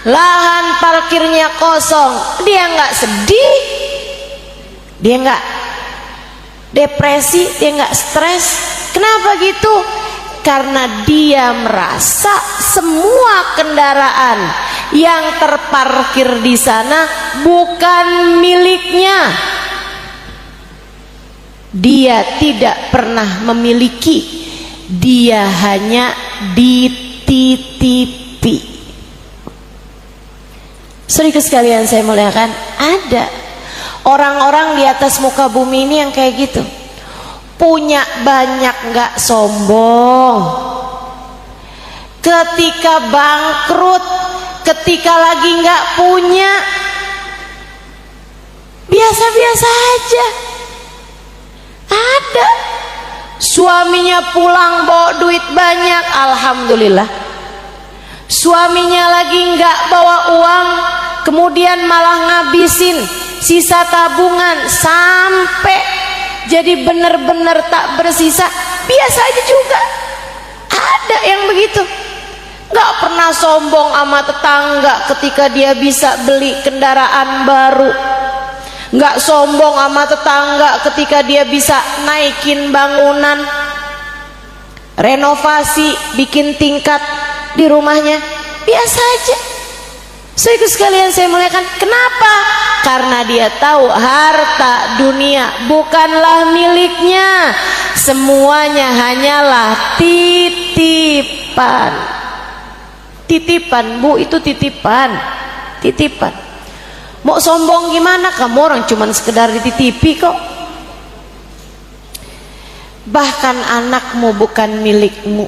Lahan parkirnya kosong, dia nggak sedih. Dia nggak depresi, dia nggak stres. Kenapa gitu? Karena dia merasa semua kendaraan yang terparkir di sana bukan miliknya. Dia tidak pernah memiliki, dia hanya dititipi. Saudara sekalian saya muliakan, ada orang-orang di atas muka bumi ini yang kayak gitu. Punya banyak, nggak sombong. Ketika bangkrut, ketika lagi nggak punya, biasa-biasa aja. Ada suaminya pulang bawa duit banyak, alhamdulillah. Suaminya lagi nggak bawa uang, kemudian malah ngabisin sisa tabungan sampai jadi benar-benar tak bersisa, biasa aja juga. Ada yang begitu. Gak pernah sombong sama tetangga ketika dia bisa beli kendaraan baru. Gak sombong sama tetangga ketika dia bisa naikin bangunan, renovasi, bikin tingkat di rumahnya. Biasa aja. Saudara sekalian saya muliakan, kenapa? Karena dia tahu harta dunia bukanlah miliknya, semuanya hanyalah titipan. Titipan, Bu, itu titipan. Titipan. Mau sombong gimana? Kamu orang cuman sekedar dititipi kok. Bahkan anakmu bukan milikmu.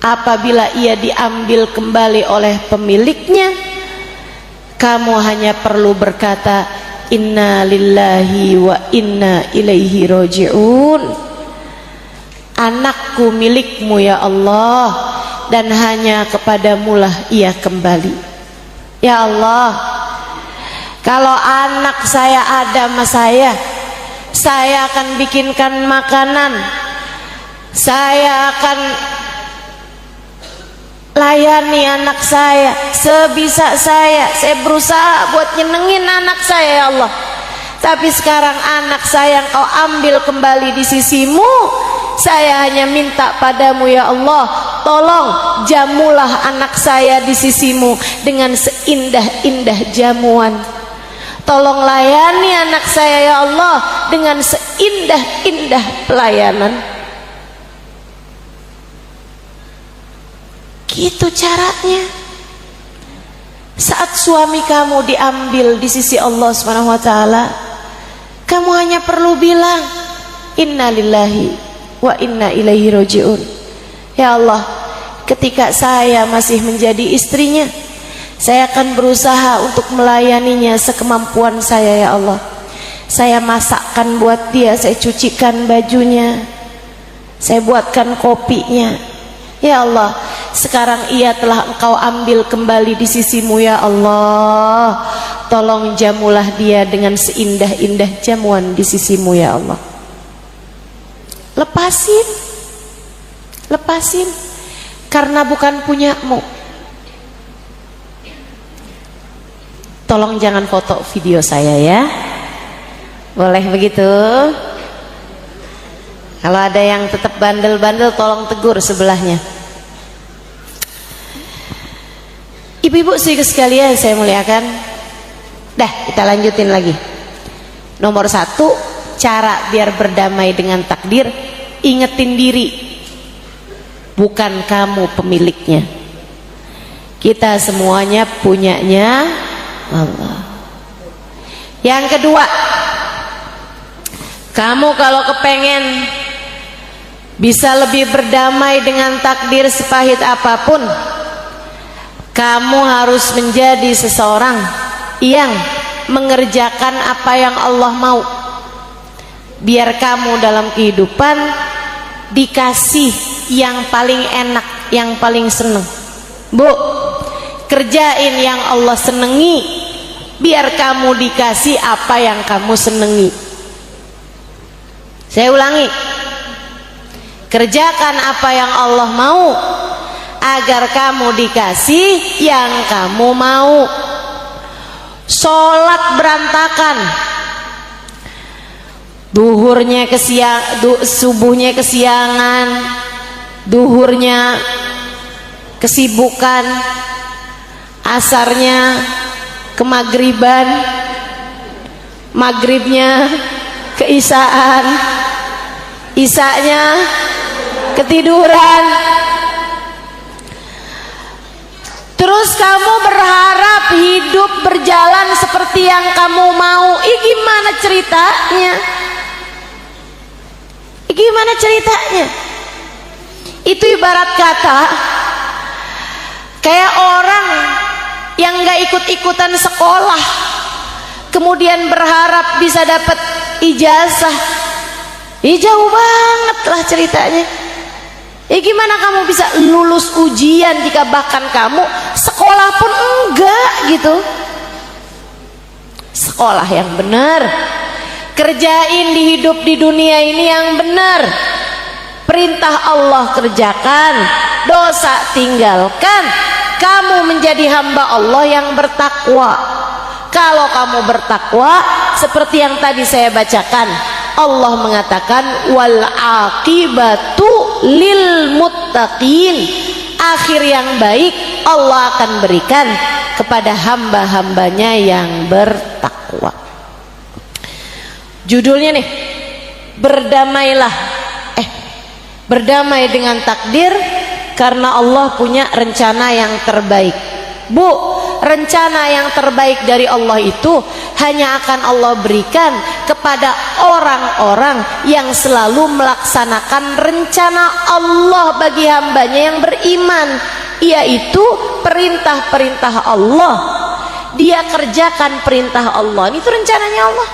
Apabila ia diambil kembali oleh pemiliknya, kamu hanya perlu berkata, inna lillahi wa inna ilaihi roji'un. Anakku milikmu ya Allah, dan hanya kepadamulah ia kembali. Ya Allah, kalau anak saya ada sama saya akan bikinkan makanan, saya akan layani anak saya sebisa saya berusaha buat nyenengin anak saya ya Allah. Tapi sekarang anak saya Engkau ambil kembali di sisimu, saya hanya minta padamu ya Allah, tolong jamulah anak saya di sisimu dengan seindah-indah jamuan. Tolong layani anak saya ya Allah dengan seindah-indah pelayanan. Gitu caranya. Saat suami kamu diambil di sisi Allah Subhanahu wa taala, kamu hanya perlu bilang inna lillahi wa inna ilaihi roji'un. Ya Allah, ketika saya masih menjadi istrinya, saya akan berusaha untuk melayaninya sekemampuan saya ya Allah. Saya masakkan buat dia, saya cucikan bajunya, saya buatkan kopinya. Ya Allah, sekarang ia telah Engkau ambil kembali di sisimu ya Allah. Tolong jamulah dia dengan seindah-indah jamuan di sisimu ya Allah. Lepasin, karena bukan punyamu. Tolong jangan foto video saya ya. Boleh begitu? Kalau ada yang tetap bandel-bandel, tolong tegur sebelahnya. Ibu-ibu sekalian saya muliakan. Dah, kita lanjutin lagi. Nomor 1, cara biar berdamai dengan takdir, ingetin diri, bukan kamu pemiliknya. Kita semuanya punyanya Allah. Yang kedua, kamu kalau kepengen bisa lebih berdamai dengan takdir sepahit apapun, kamu harus menjadi seseorang yang mengerjakan apa yang Allah mau. biar kamu dalam kehidupan dikasih yang paling enak, yang paling seneng. Bu, kerjain yang Allah senengi, biar kamu dikasih apa yang kamu senengi. Saya ulangi, kerjakan apa yang Allah mau, agar kamu dikasih yang kamu mau. Sholat berantakan, duhurnya subuhnya kesiangan, duhurnya kesibukan, asarnya kemagriban, maghribnya keisaan, isanya ketiduran. Terus kamu berharap hidup berjalan seperti yang kamu mau. Gimana ceritanya? Gimana ceritanya? Itu ibarat kata kayak orang yang gak ikut-ikutan sekolah, kemudian berharap bisa dapat ijazah. Jauh banget lah ceritanya. Gimana kamu bisa lulus ujian jika bahkan kamu sekolah pun enggak gitu? Sekolah yang benar, kerjain di hidup di dunia ini yang benar. Perintah Allah kerjakan, dosa tinggalkan. Kamu menjadi hamba Allah yang bertakwa. Kalau kamu bertakwa, seperti yang tadi saya bacakan, Allah mengatakan wal aqibatu lil muttaqin. Akhir yang baik Allah akan berikan kepada hamba-hambanya yang bertakwa. Judulnya nih, berdamai dengan takdir, karena Allah punya rencana yang terbaik. Bu, rencana yang terbaik dari Allah itu hanya akan Allah berikan kepada orang-orang yang selalu melaksanakan rencana Allah bagi hambanya yang beriman, yaitu perintah-perintah Allah. Dia kerjakan perintah Allah, itu rencananya Allah,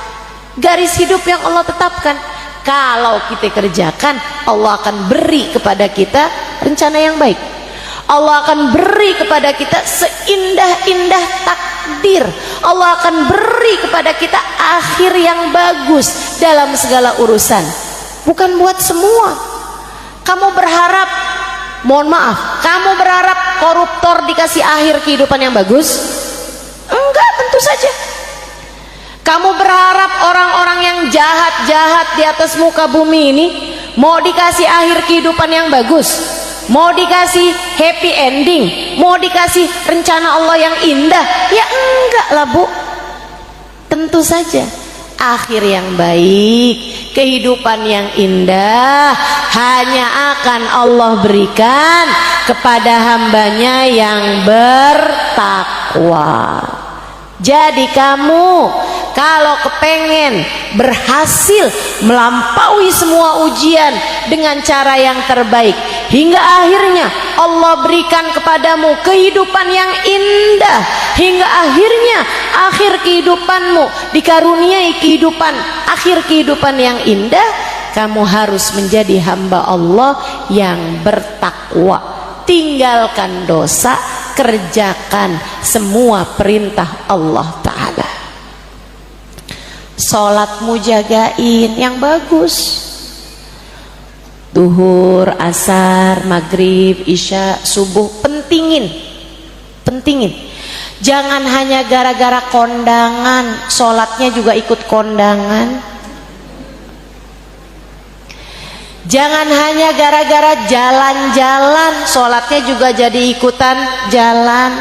garis hidup yang Allah tetapkan. Kalau kita kerjakan, Allah akan beri kepada kita rencana yang baik. Allah akan beri kepada kita seindah-indah takdir. Allah akan beri kepada kita akhir yang bagus dalam segala urusan. Bukan buat semua. Kamu berharap, mohon maaf, kamu berharap koruptor dikasih akhir kehidupan yang bagus? Enggak, tentu saja. Kamu berharap orang-orang yang jahat-jahat di atas muka bumi ini mau dikasih akhir kehidupan yang bagus, mau dikasih happy ending, mau dikasih rencana Allah yang indah? Ya enggak lah Bu. Tentu saja akhir yang baik, kehidupan yang indah hanya akan Allah berikan kepada hambanya yang bertakwa. Jadi kamu kalau kepengen berhasil melampaui semua ujian dengan cara yang terbaik, hingga akhirnya Allah berikan kepadamu kehidupan yang indah, hingga akhirnya akhir kehidupanmu dikaruniai akhir kehidupan yang indah, kamu harus menjadi hamba Allah yang bertakwa. Tinggalkan dosa, kerjakan semua perintah Allah Ta'ala. Sholatmu jagain yang bagus. Duhur, asar, maghrib, isya, subuh, pentingin. Jangan hanya gara-gara kondangan sholatnya juga ikut kondangan. Jangan hanya gara-gara jalan-jalan sholatnya juga jadi ikutan jalan.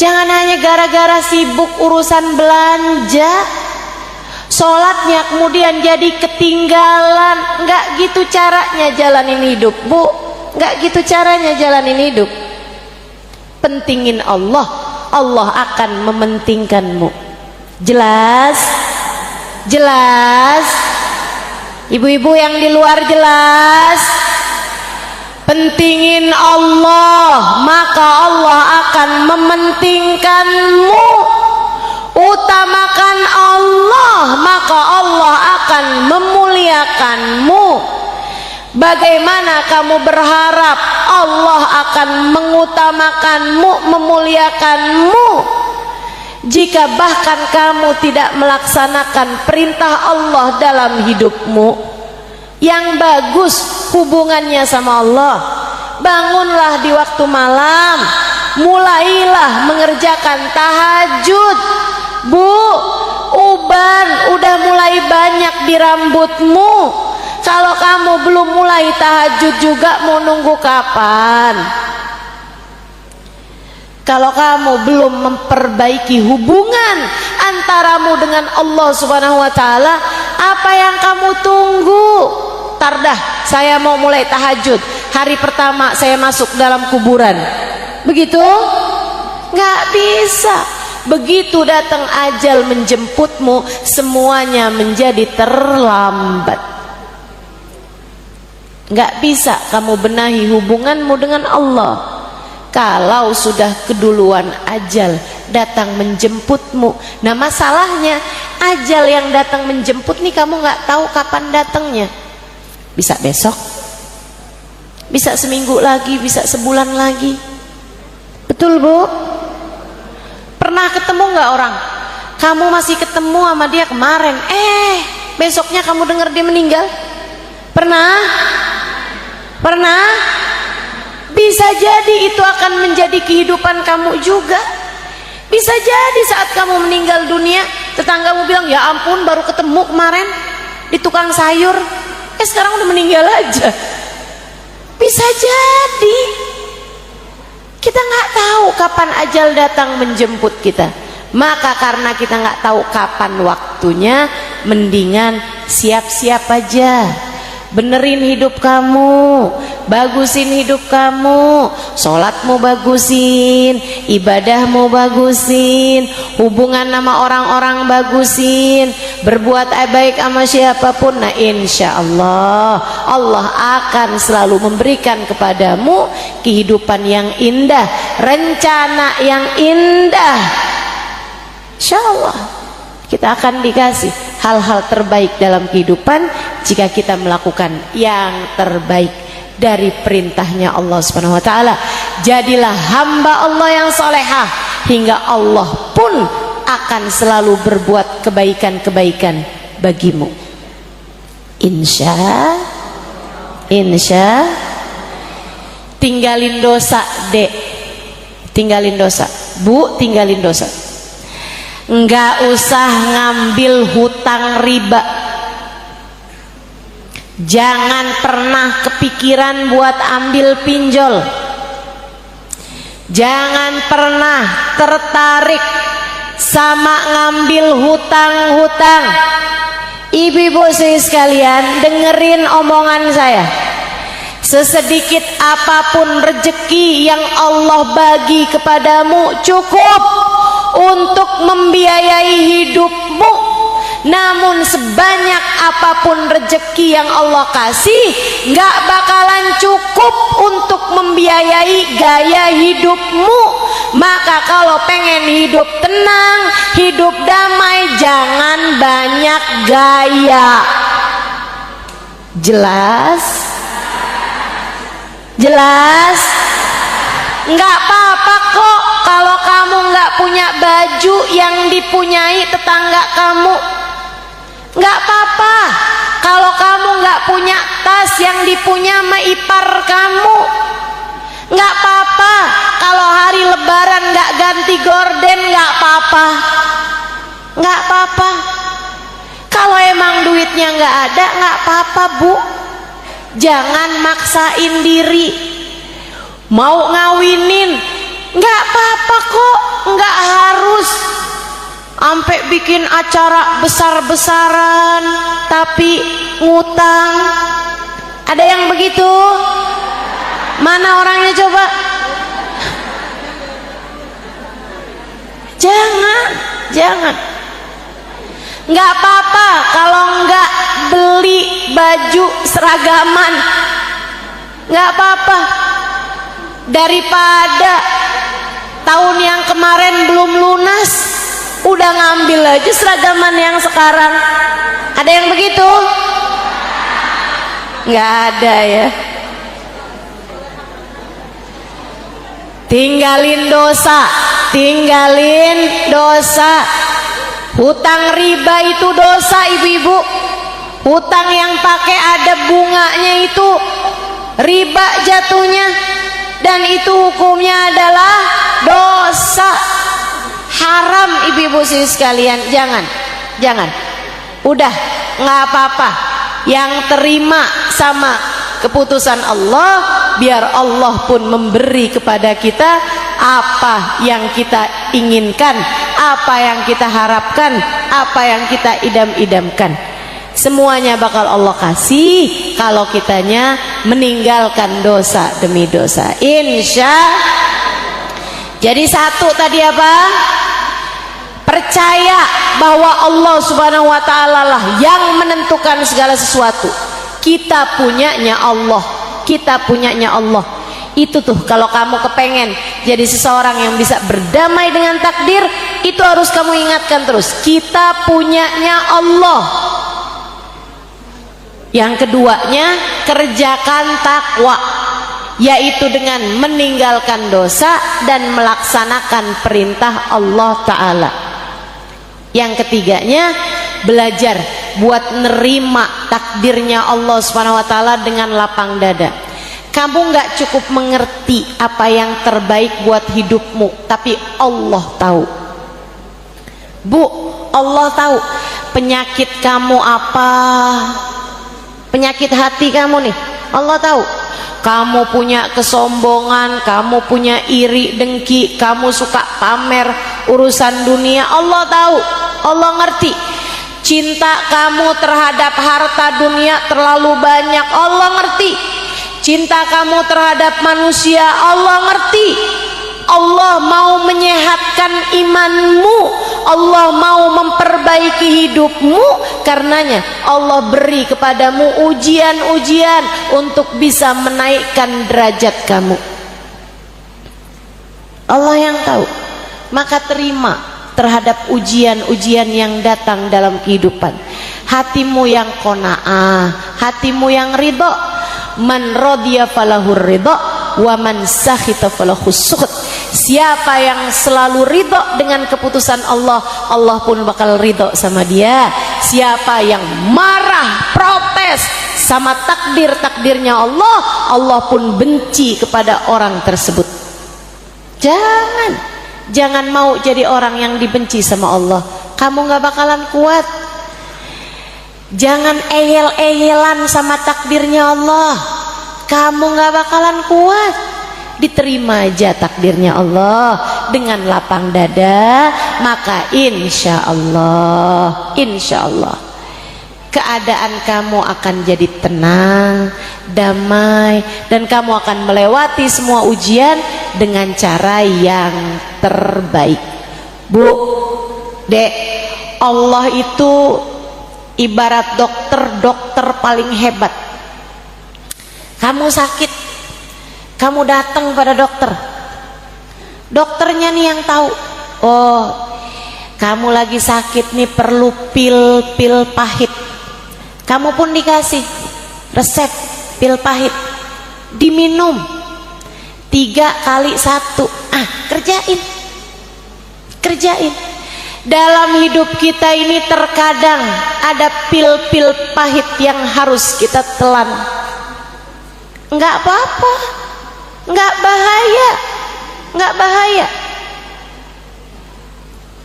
Jangan hanya gara-gara sibuk urusan belanja sholatnya kemudian jadi ketinggalan. Enggak gitu caranya jalanin hidup Bu, enggak gitu caranya jalanin hidup. Pentingin Allah, Allah akan mementingkanmu. Jelas? Ibu-ibu yang di luar jelas? Pentingin Allah, maka Allah akan mementingkanmu. Utamakan Allah, Allah, maka Allah akan memuliakanmu. Bagaimana kamu berharap Allah akan mengutamakanmu, memuliakanmu, jika bahkan kamu tidak melaksanakan perintah Allah dalam hidupmu? Yang bagus hubungannya sama Allah. Bangunlah di waktu malam, mulailah mengerjakan tahajud. Bu, uban udah mulai banyak di rambutmu. Kalau kamu belum mulai tahajud juga, mau nunggu kapan? Kalau kamu belum memperbaiki hubungan antaramu dengan Allah Subhanahu wa taala, apa yang kamu tunggu? Tardah, saya mau mulai tahajud. Hari pertama saya masuk dalam kuburan. Begitu? Nggak bisa. Begitu datang ajal menjemputmu, semuanya menjadi terlambat. Nggak bisa kamu benahi hubunganmu dengan Allah kalau sudah keduluan ajal datang menjemputmu. Nah, masalahnya ajal yang datang menjemput nih kamu nggak tahu kapan datangnya. Bisa besok, bisa seminggu lagi, bisa sebulan lagi. Betul, Bu? Pernah ketemu nggak orang? Kamu masih ketemu sama dia kemarin, besoknya kamu dengar dia meninggal? Pernah? Pernah? Bisa jadi itu akan menjadi kehidupan kamu juga. Bisa jadi saat kamu meninggal dunia, tetanggamu bilang, ya ampun baru ketemu kemarin di tukang sayur, sekarang udah meninggal aja. Bisa jadi. Kita nggak tahu kapan ajal datang menjemput kita. Maka karena kita nggak tahu kapan waktunya, mendingan siap-siap aja. Benerin hidup kamu, bagusin hidup kamu, sholatmu bagusin, ibadahmu bagusin, hubungan sama orang-orang bagusin, berbuat baik sama siapapun. Nah, insya Allah Allah akan selalu memberikan kepadamu kehidupan yang indah, rencana yang indah. Insya Allah kita akan dikasih hal-hal terbaik dalam kehidupan jika kita melakukan yang terbaik dari perintahnya Allah Subhanahu wa taala. Jadilah hamba Allah yang solehah, hingga Allah pun akan selalu berbuat kebaikan-kebaikan bagimu. Insya tinggalin dosa, Dek. Tinggalin dosa. Bu, tinggalin dosa. Enggak usah ngambil hutang riba. Jangan pernah kepikiran buat ambil pinjol. Jangan pernah tertarik sama ngambil hutang-hutang. Ibu-ibu sekalian, dengerin omongan saya. Sesedikit apapun rezeki yang Allah bagi kepadamu cukup untuk membiayai hidupmu. Namun sebanyak apapun rezeki yang Allah kasih, gak bakalan cukup untuk membiayai gaya hidupmu. Maka kalau pengen hidup tenang, hidup damai, jangan banyak gaya. Jelas? Jelas? Nggak apa-apa kok kalau kamu nggak punya baju yang dipunyai tetangga kamu. Nggak apa-apa kalau kamu nggak punya tas yang dipunya sama ipar kamu. Nggak apa-apa kalau hari lebaran nggak ganti gorden, nggak apa-apa. Nggak apa-apa kalau emang duitnya nggak ada, nggak apa-apa, Bu. Jangan maksain diri. Mau ngawinin nggak apa-apa kok, nggak harus sampai bikin acara besar-besaran tapi ngutang. Ada yang begitu? Mana orangnya coba? Jangan. Nggak apa-apa kalau nggak beli baju seragaman, nggak apa-apa. Daripada tahun yang kemarin belum lunas, udah ngambil aja seragaman yang sekarang. Ada yang begitu? Nggak ada ya. Tinggalin dosa, tinggalin dosa. Hutang riba itu dosa ibu-ibu. Hutang yang pakai ada bunganya itu riba jatuhnya, dan itu hukumnya adalah dosa. Haram ibu-ibu sekalian. Jangan. Udah nggak apa-apa. Yang terima sama keputusan Allah, biar Allah pun memberi kepada kita apa yang kita inginkan, apa yang kita harapkan, apa yang kita idam-idamkan. Semuanya bakal Allah kasih kalau kitanya meninggalkan dosa demi dosa. Jadi satu tadi apa? Percaya bahwa Allah Subhanahu wa ta'ala lah yang menentukan segala sesuatu. Kita punyanya Allah. Kita punyanya Allah. Itu tuh kalau kamu kepengen jadi seseorang yang bisa berdamai dengan takdir, itu harus kamu ingatkan terus. Kita punyanya Allah. Yang keduanya, kerjakan takwa, yaitu dengan meninggalkan dosa dan melaksanakan perintah Allah Ta'ala. Yang ketiganya, belajar buat nerima takdirnya Allah Subhanahu wa ta'ala dengan lapang dada. Kamu nggak cukup mengerti apa yang terbaik buat hidupmu, tapi Allah tahu. Bu, Allah tahu penyakit kamu apa, penyakit hati kamu nih, Allah tahu. Kamu punya kesombongan, kamu punya iri dengki, kamu suka pamer urusan dunia, Allah tahu, Allah ngerti. Cinta kamu terhadap harta dunia terlalu banyak, Allah ngerti. Cinta kamu terhadap manusia, Allah ngerti. Allah mau menyehatkan imanmu, Allah mau memperbaiki hidupmu. Karenanya Allah beri kepadamu ujian-ujian untuk bisa menaikkan derajat kamu. Allah yang tahu. Maka terima terhadap ujian-ujian yang datang dalam kehidupan. Hatimu yang qanaah, hatimu yang ridho. Man radiya falahur ridho wa man sakhita falahus sukhut. Siapa yang selalu ridho dengan keputusan Allah, Allah pun bakal ridho sama dia. Siapa yang marah, protes sama takdir-takdirnya Allah, Allah pun benci kepada orang tersebut. Jangan mau jadi orang yang dibenci sama Allah. Kamu gak bakalan kuat. Jangan ehel-ehelan sama takdirnya Allah. Kamu gak bakalan kuat. Diterima aja takdirnya Allah dengan lapang dada, maka insya Allah keadaan kamu akan jadi tenang, damai, dan kamu akan melewati semua ujian dengan cara yang terbaik. Bu, Dek, Allah itu ibarat dokter paling hebat. Kamu sakit, kamu datang pada dokter, dokternya nih yang tahu. Oh, kamu lagi sakit nih, perlu pil pahit. Kamu pun dikasih resep pil pahit, diminum 3x1. Kerjain. Dalam hidup kita ini terkadang ada pil-pil pahit yang harus kita telan. Enggak apa-apa, enggak bahaya.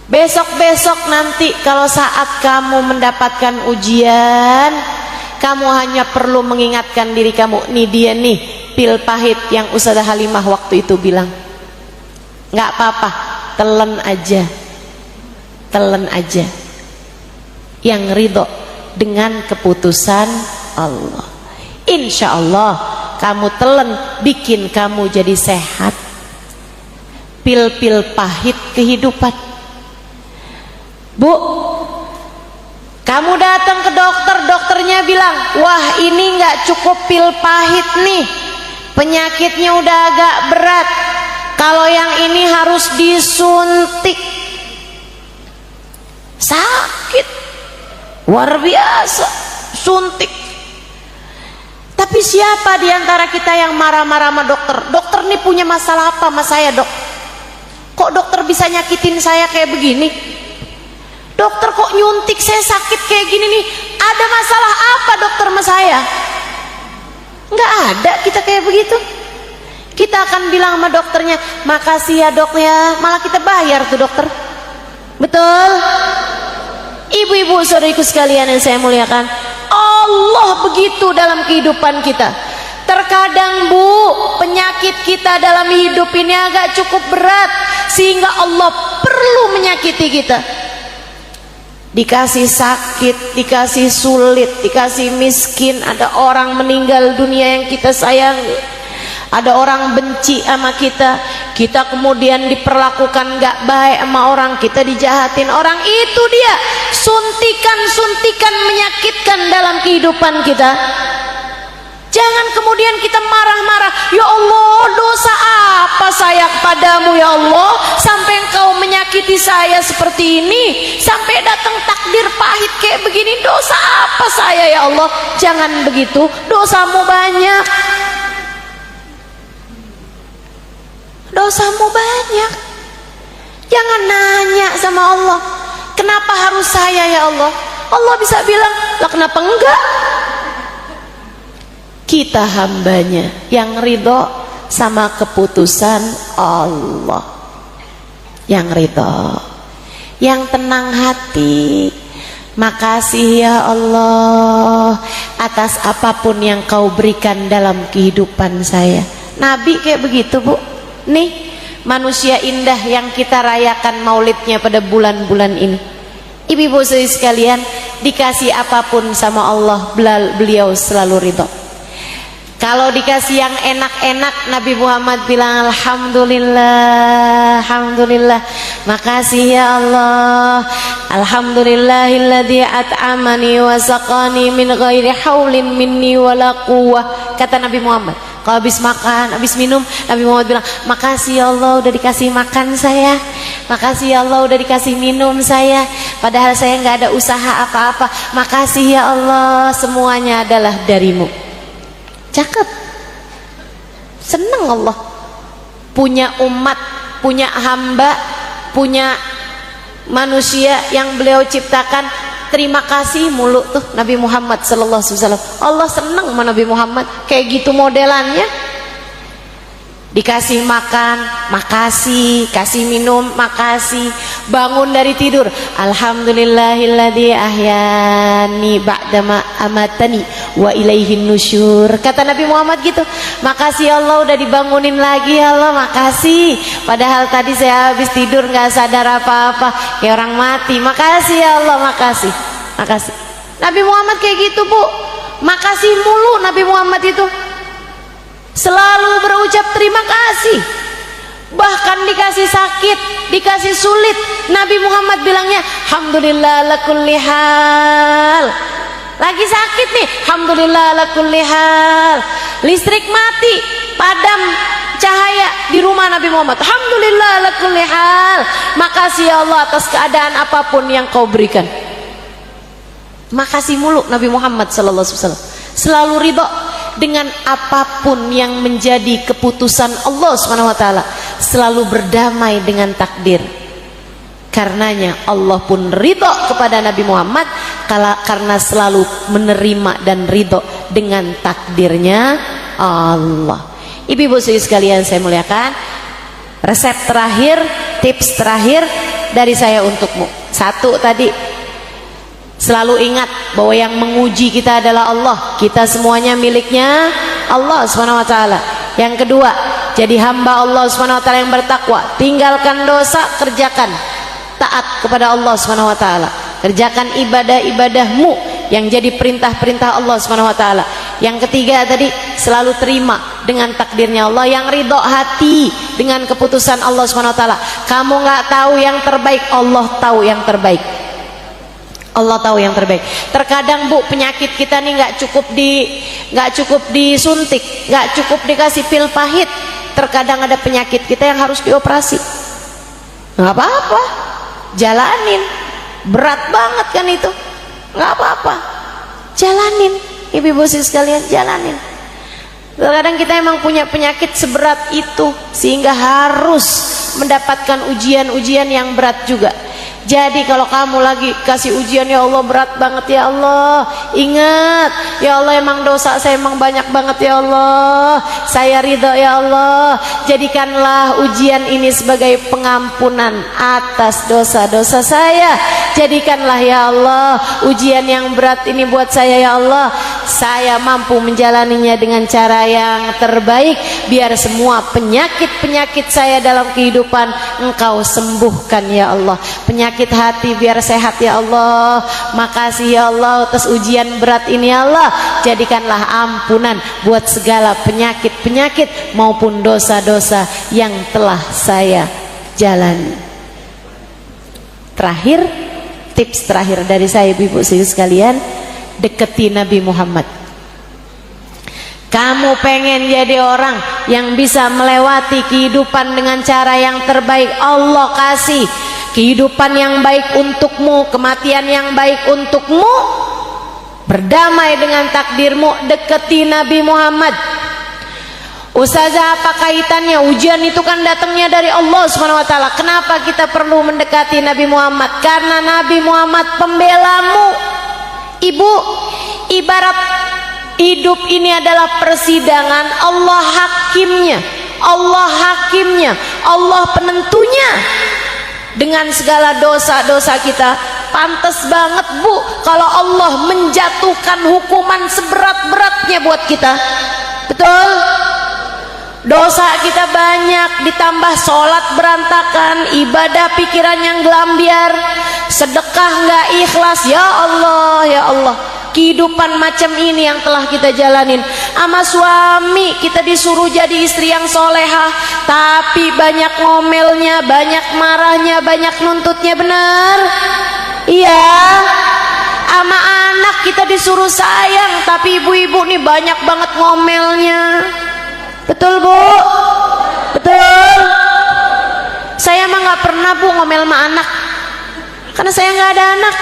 Besok-besok nanti kalau saat kamu mendapatkan ujian, kamu hanya perlu mengingatkan diri kamu, nih dia nih pil pahit yang Ustazah Halimah waktu itu bilang. Enggak apa-apa, telan aja. Yang ridho dengan keputusan Allah. Insya Allah kamu telan, bikin kamu jadi sehat. Pil-pil pahit kehidupan. Bu, kamu datang ke dokter, dokternya bilang, wah ini nggak cukup pil pahit nih, penyakitnya udah agak berat, kalau yang ini harus disuntik. sakit luar biasa, suntik. Tapi siapa di antara kita yang marah-marah sama dokter? Dokter nih punya masalah apa sama saya, dok? Kok dokter bisa nyakitin saya kayak begini? Dokter kok nyuntik saya sakit kayak gini nih? Ada masalah apa dokter sama saya? Nggak ada kita kayak begitu. Kita akan bilang sama dokternya, makasih ya dok ya, malah kita bayar tuh dokter. Betul? Ibu-ibu saudariku sekalian yang saya muliakan, Allah begitu dalam kehidupan kita. Terkadang bu, penyakit kita dalam hidup ini agak cukup berat, sehingga Allah perlu menyakiti kita. Dikasih sakit, dikasih sulit, dikasih miskin, ada orang meninggal dunia yang kita sayangi, ada orang benci sama kita, kita kemudian diperlakukan gak baik sama orang, kita dijahatin orang. Itu dia suntikan-suntikan menyakitkan dalam kehidupan kita. Jangan kemudian kita marah-marah, ya Allah, dosa apa saya kepadamu ya Allah, sampai engkau menyakiti saya seperti ini, sampai datang takdir pahit kayak begini. Dosa apa saya ya Allah? Jangan begitu, dosamu banyak, dosamu banyak. Jangan nanya sama Allah, kenapa harus saya ya Allah? Allah bisa bilang, lah kenapa enggak? Kita hambanya yang ridho sama keputusan Allah, yang ridho, yang tenang hati. Makasih ya Allah atas apapun yang kau berikan dalam kehidupan saya. Nabi kayak begitu bu. Nih manusia indah yang kita rayakan maulidnya pada bulan-bulan ini. Ibu-ibu sekalian, dikasih apapun sama Allah, beliau selalu ridho. Kalau dikasih yang enak-enak, Nabi Muhammad bilang alhamdulillah, alhamdulillah, makasih ya Allah, alhamdulillahilladzi at'amani wa saqani min ghairi haulin minni wala quwwah. Kata Nabi Muhammad, kalau habis makan, habis minum, Nabi Muhammad bilang, makasih ya Allah udah dikasih makan saya, makasih ya Allah udah dikasih minum saya, padahal saya nggak ada usaha apa-apa. Makasih ya Allah, semuanya adalah darimu. Cakep, senang Allah punya umat, punya hamba, punya manusia yang beliau ciptakan. Terima kasih mulu tuh Nabi Muhammad sallallahu alaihi wasallam. Allah senang sama Nabi Muhammad kayak gitu modelannya. Dikasih makan, makasih, kasih minum, makasih, bangun dari tidur, alhamdulillahilladzi ahyani ba'dama amatani wa ilaihin nusyur. Kata Nabi Muhammad gitu, makasih Allah udah dibangunin lagi ya Allah, makasih, padahal tadi saya habis tidur nggak sadar apa-apa kayak orang mati. Makasih ya Allah, makasih, makasih. Nabi Muhammad kayak gitu bu, makasih mulu Nabi Muhammad itu, selalu berucap terima kasih. Bahkan dikasih sakit, dikasih sulit, Nabi Muhammad bilangnya alhamdulillah ala kulli hal. Lagi sakit nih, alhamdulillah ala kulli hal. Listrik mati, padam cahaya di rumah Nabi Muhammad, alhamdulillah ala kulli hal. Makasih ya Allah atas keadaan apapun yang kau berikan. Makasih mulu Nabi Muhammad sallallahu alaihi wasallam, selalu ridho dengan apapun yang menjadi keputusan Allah SWT, selalu berdamai dengan takdir. Karenanya Allah pun ridho kepada Nabi Muhammad karena selalu menerima dan ridho dengan takdirnya Allah. Ibu-ibu sekalian saya muliakan, resep terakhir, tips terakhir dari saya untukmu. Satu tadi, selalu ingat bahwa yang menguji kita adalah Allah. Kita semuanya miliknya Allah SWT. Yang kedua, jadi hamba Allah SWT yang bertakwa. Tinggalkan dosa, kerjakan taat kepada Allah SWT. Kerjakan ibadah-ibadahmu yang jadi perintah-perintah Allah SWT. Yang ketiga tadi, selalu terima dengan takdirnya Allah, yang ridho hati dengan keputusan Allah SWT. Kamu nggak tahu yang terbaik, Allah tahu yang terbaik. Allah tahu yang terbaik. Terkadang bu, penyakit kita nih nggak cukup disuntik, nggak cukup dikasih pil pahit. Terkadang ada penyakit kita yang harus dioperasi. Nggak apa-apa, jalanin. Berat banget kan itu? Nggak apa-apa, jalanin ibu-ibu sekalian, jalanin. Kadang kita emang punya penyakit seberat itu sehingga harus mendapatkan ujian-ujian yang berat juga. Jadi kalau kamu lagi kasih ujian, ya Allah berat banget ya Allah, ingat ya Allah emang dosa saya emang banyak banget ya Allah, saya ridho ya Allah, jadikanlah ujian ini sebagai pengampunan atas dosa-dosa saya. Jadikanlah ya Allah ujian yang berat ini buat saya ya Allah, saya mampu menjalaninya dengan cara yang terbaik, biar semua penyakit-penyakit saya dalam kehidupan Engkau sembuhkan ya Allah. Penyakit hati biar sehat ya Allah. Makasih ya Allah atas ujian berat ini ya Allah. Jadikanlah ampunan buat segala penyakit-penyakit maupun dosa-dosa yang telah saya jalani. Terakhir, tips terakhir dari saya ibu-ibu sekalian, deketi Nabi Muhammad. Kamu pengen jadi orang yang bisa melewati kehidupan dengan cara yang terbaik, Allah kasih kehidupan yang baik untukmu, kematian yang baik untukmu, berdamai dengan takdirmu, deketi Nabi Muhammad. Ustazah, apa kaitannya? Ujian itu kan datangnya dari Allah SWT. Kenapa kita perlu mendekati Nabi Muhammad? Karena Nabi Muhammad pembelamu. Ibu, ibarat hidup ini adalah persidangan, Allah hakimnya, Allah hakimnya, Allah penentunya. Dengan segala dosa-dosa kita, pantas banget Bu kalau Allah menjatuhkan hukuman seberat-beratnya buat kita. Betul? Dosa kita banyak, ditambah sholat berantakan, ibadah pikiran yang gelambiar, sedekah nggak ikhlas. Ya Allah, ya Allah, kehidupan macam ini yang telah kita jalanin. Sama suami kita disuruh jadi istri yang solehah, tapi banyak ngomelnya, banyak marahnya, banyak nuntutnya, benar? Iya. Sama anak kita disuruh sayang, tapi ibu-ibu nih banyak banget ngomelnya. Betul Bu? Betul? Saya mah nggak pernah Bu ngomel sama anak, karena saya nggak ada anak.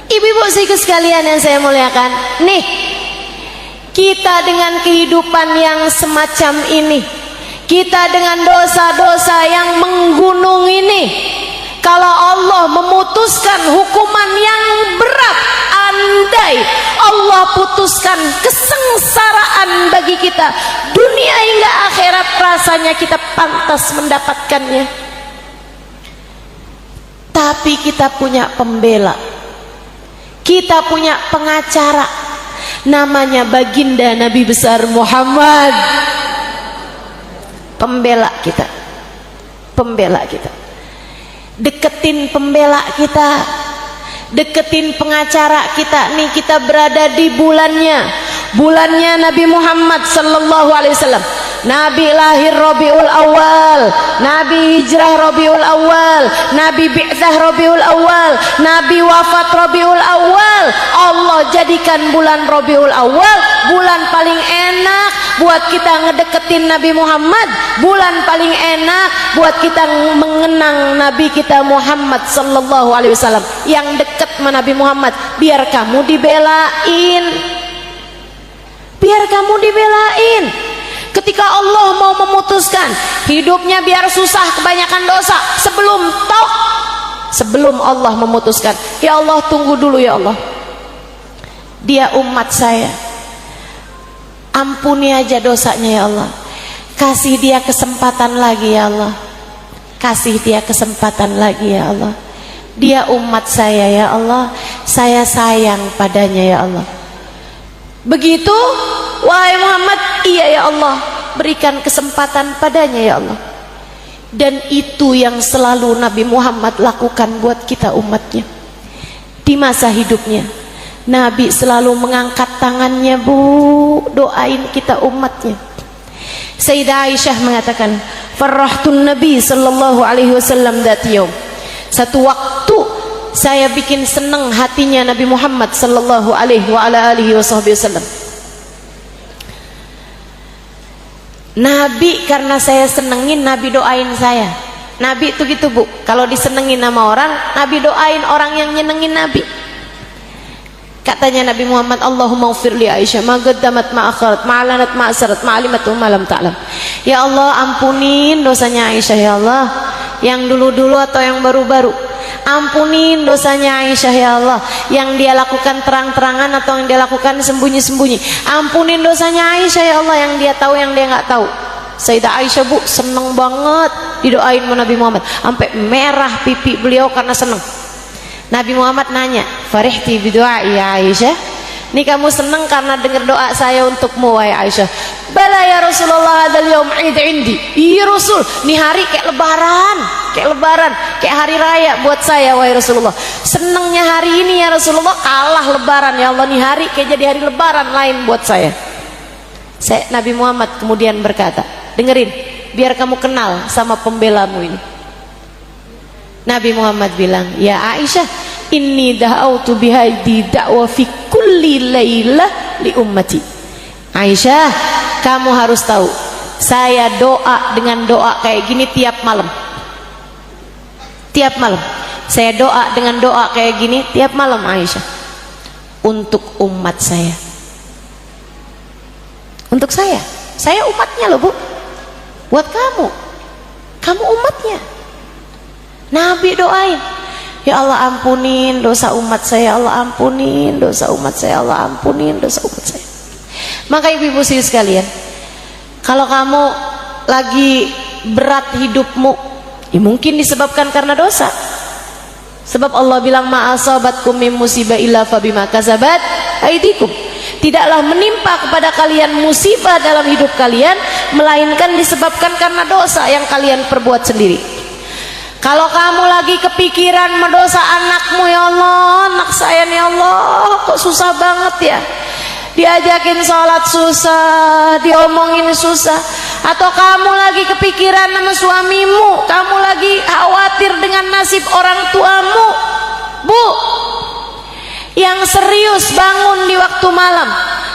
Ibu-ibu sekalian yang saya muliakan, nih kita dengan kehidupan yang semacam ini, kita dengan dosa-dosa yang menggunung ini, kalau Allah memutuskan hukuman yang berat, andai Allah putuskan kesengsaraan bagi kita dunia hingga akhirat, rasanya kita pantas mendapatkannya. Tapi kita punya pembela, kita punya pengacara, namanya baginda Nabi besar Muhammad. Pembela kita, pembela kita. Deketin pembela kita, deketin pengacara kita. Nih kita berada di bulannya Nabi Muhammad sallallahu alaihi wasallam. Nabi lahir Rabiul Awal, Nabi hijrah Rabiul Awal, Nabi bi'tsah Rabiul Awal, Nabi wafat Rabiul Awal. Allah jadikan bulan Rabiul Awal bulan paling enak buat kita ngedeketin Nabi Muhammad, bulan paling enak buat kita mengenang Nabi kita Muhammad sallallahu alaihi wasallam. Yang dekat sama Nabi Muhammad, biar kamu dibelain, biar kamu dibelain. Ketika Allah mau memutuskan hidupnya biar susah, kebanyakan dosa, sebelum Allah memutuskan, ya Allah tunggu dulu ya Allah, dia umat saya, ampuni aja dosanya ya Allah, kasih dia kesempatan lagi ya Allah, kasih dia kesempatan lagi ya Allah, dia umat saya ya Allah, saya sayang padanya ya Allah. Begitu, wahai Muhammad, iya ya Allah, berikan kesempatan padanya ya Allah. Dan itu yang selalu Nabi Muhammad lakukan buat kita umatnya. Di masa hidupnya Nabi selalu mengangkat tangannya, Bu, doain kita umatnya. Sayyidah Aisyah mengatakan, farrahtun Nabi sallallahu alaihi wasallam datiyum, satu waktu saya bikin senang hatinya Nabi Muhammad sallallahu alaihi wasallam. Nabi karena saya senengin, Nabi doain saya. Nabi itu gitu Bu, kalau disenengin sama orang, Nabi doain orang yang nyenengin Nabi. Katanya Nabi Muhammad, Allahumma ufir li Aisyah ma qaddamat ma akharat ma alanat ma asrat ma alimat ma lam ta'lam. Ya Allah, ampunin dosanya Aisyah ya Allah, yang dulu-dulu atau yang baru-baru. Ampunin dosanya Aisyah ya Allah, yang dia lakukan terang-terangan atau yang dia lakukan sembunyi-sembunyi. Ampunin dosanya Aisyah ya Allah, yang dia tahu yang dia nggak tahu. Sayyidah Aisyah Bu seneng banget didoain sama Nabi Muhammad, sampai merah pipi beliau karena seneng. Nabi Muhammad nanya, farihti bidu'ai ya Aisyah, ini kamu seneng karena dengar doa saya untukmu wahai Aisyah? Bala ya Rasulullah, hadzal yaum id indi. Iya Rasul, ini hari kayak lebaran, kayak hari raya buat saya wahai Rasulullah. Senengnya hari ini ya Rasulullah, kalah lebaran ya Allah, ini hari kayak jadi hari lebaran lain buat saya. Nabi Muhammad kemudian berkata, dengerin biar kamu kenal sama pembelamu ini. Nabi Muhammad bilang, ya Aisyah, inni da'autu bihadi da'wa fi kulli laylah li ummati. Aisyah, kamu harus tahu, saya doa dengan doa kayak gini tiap malam. Tiap malam saya doa dengan doa kayak gini tiap malam Aisyah, untuk umat saya. Untuk saya umatnya loh Bu, buat kamu umatnya. Nabi doain, ya Allah ampunin dosa umat saya, Allah ampunin dosa umat saya, Allah ampunin dosa umat saya. Maka ibu-ibu sekalian, kalau kamu lagi berat hidupmu, ya mungkin disebabkan karena dosa. Sebab Allah bilang, ma asabatkum min musibah illa fabima kasabat aydikum. Tidaklah menimpa kepada kalian musibah dalam hidup kalian melainkan disebabkan karena dosa yang kalian perbuat sendiri. Kalau kamu lagi kepikiran mendosa anakmu, ya Allah, anak saya nih Allah kok susah banget ya, diajakin sholat susah, diomongin susah. Atau kamu lagi kepikiran sama suamimu, kamu lagi khawatir dengan nasib orang tuamu, Bu, yang serius bangun di waktu malam,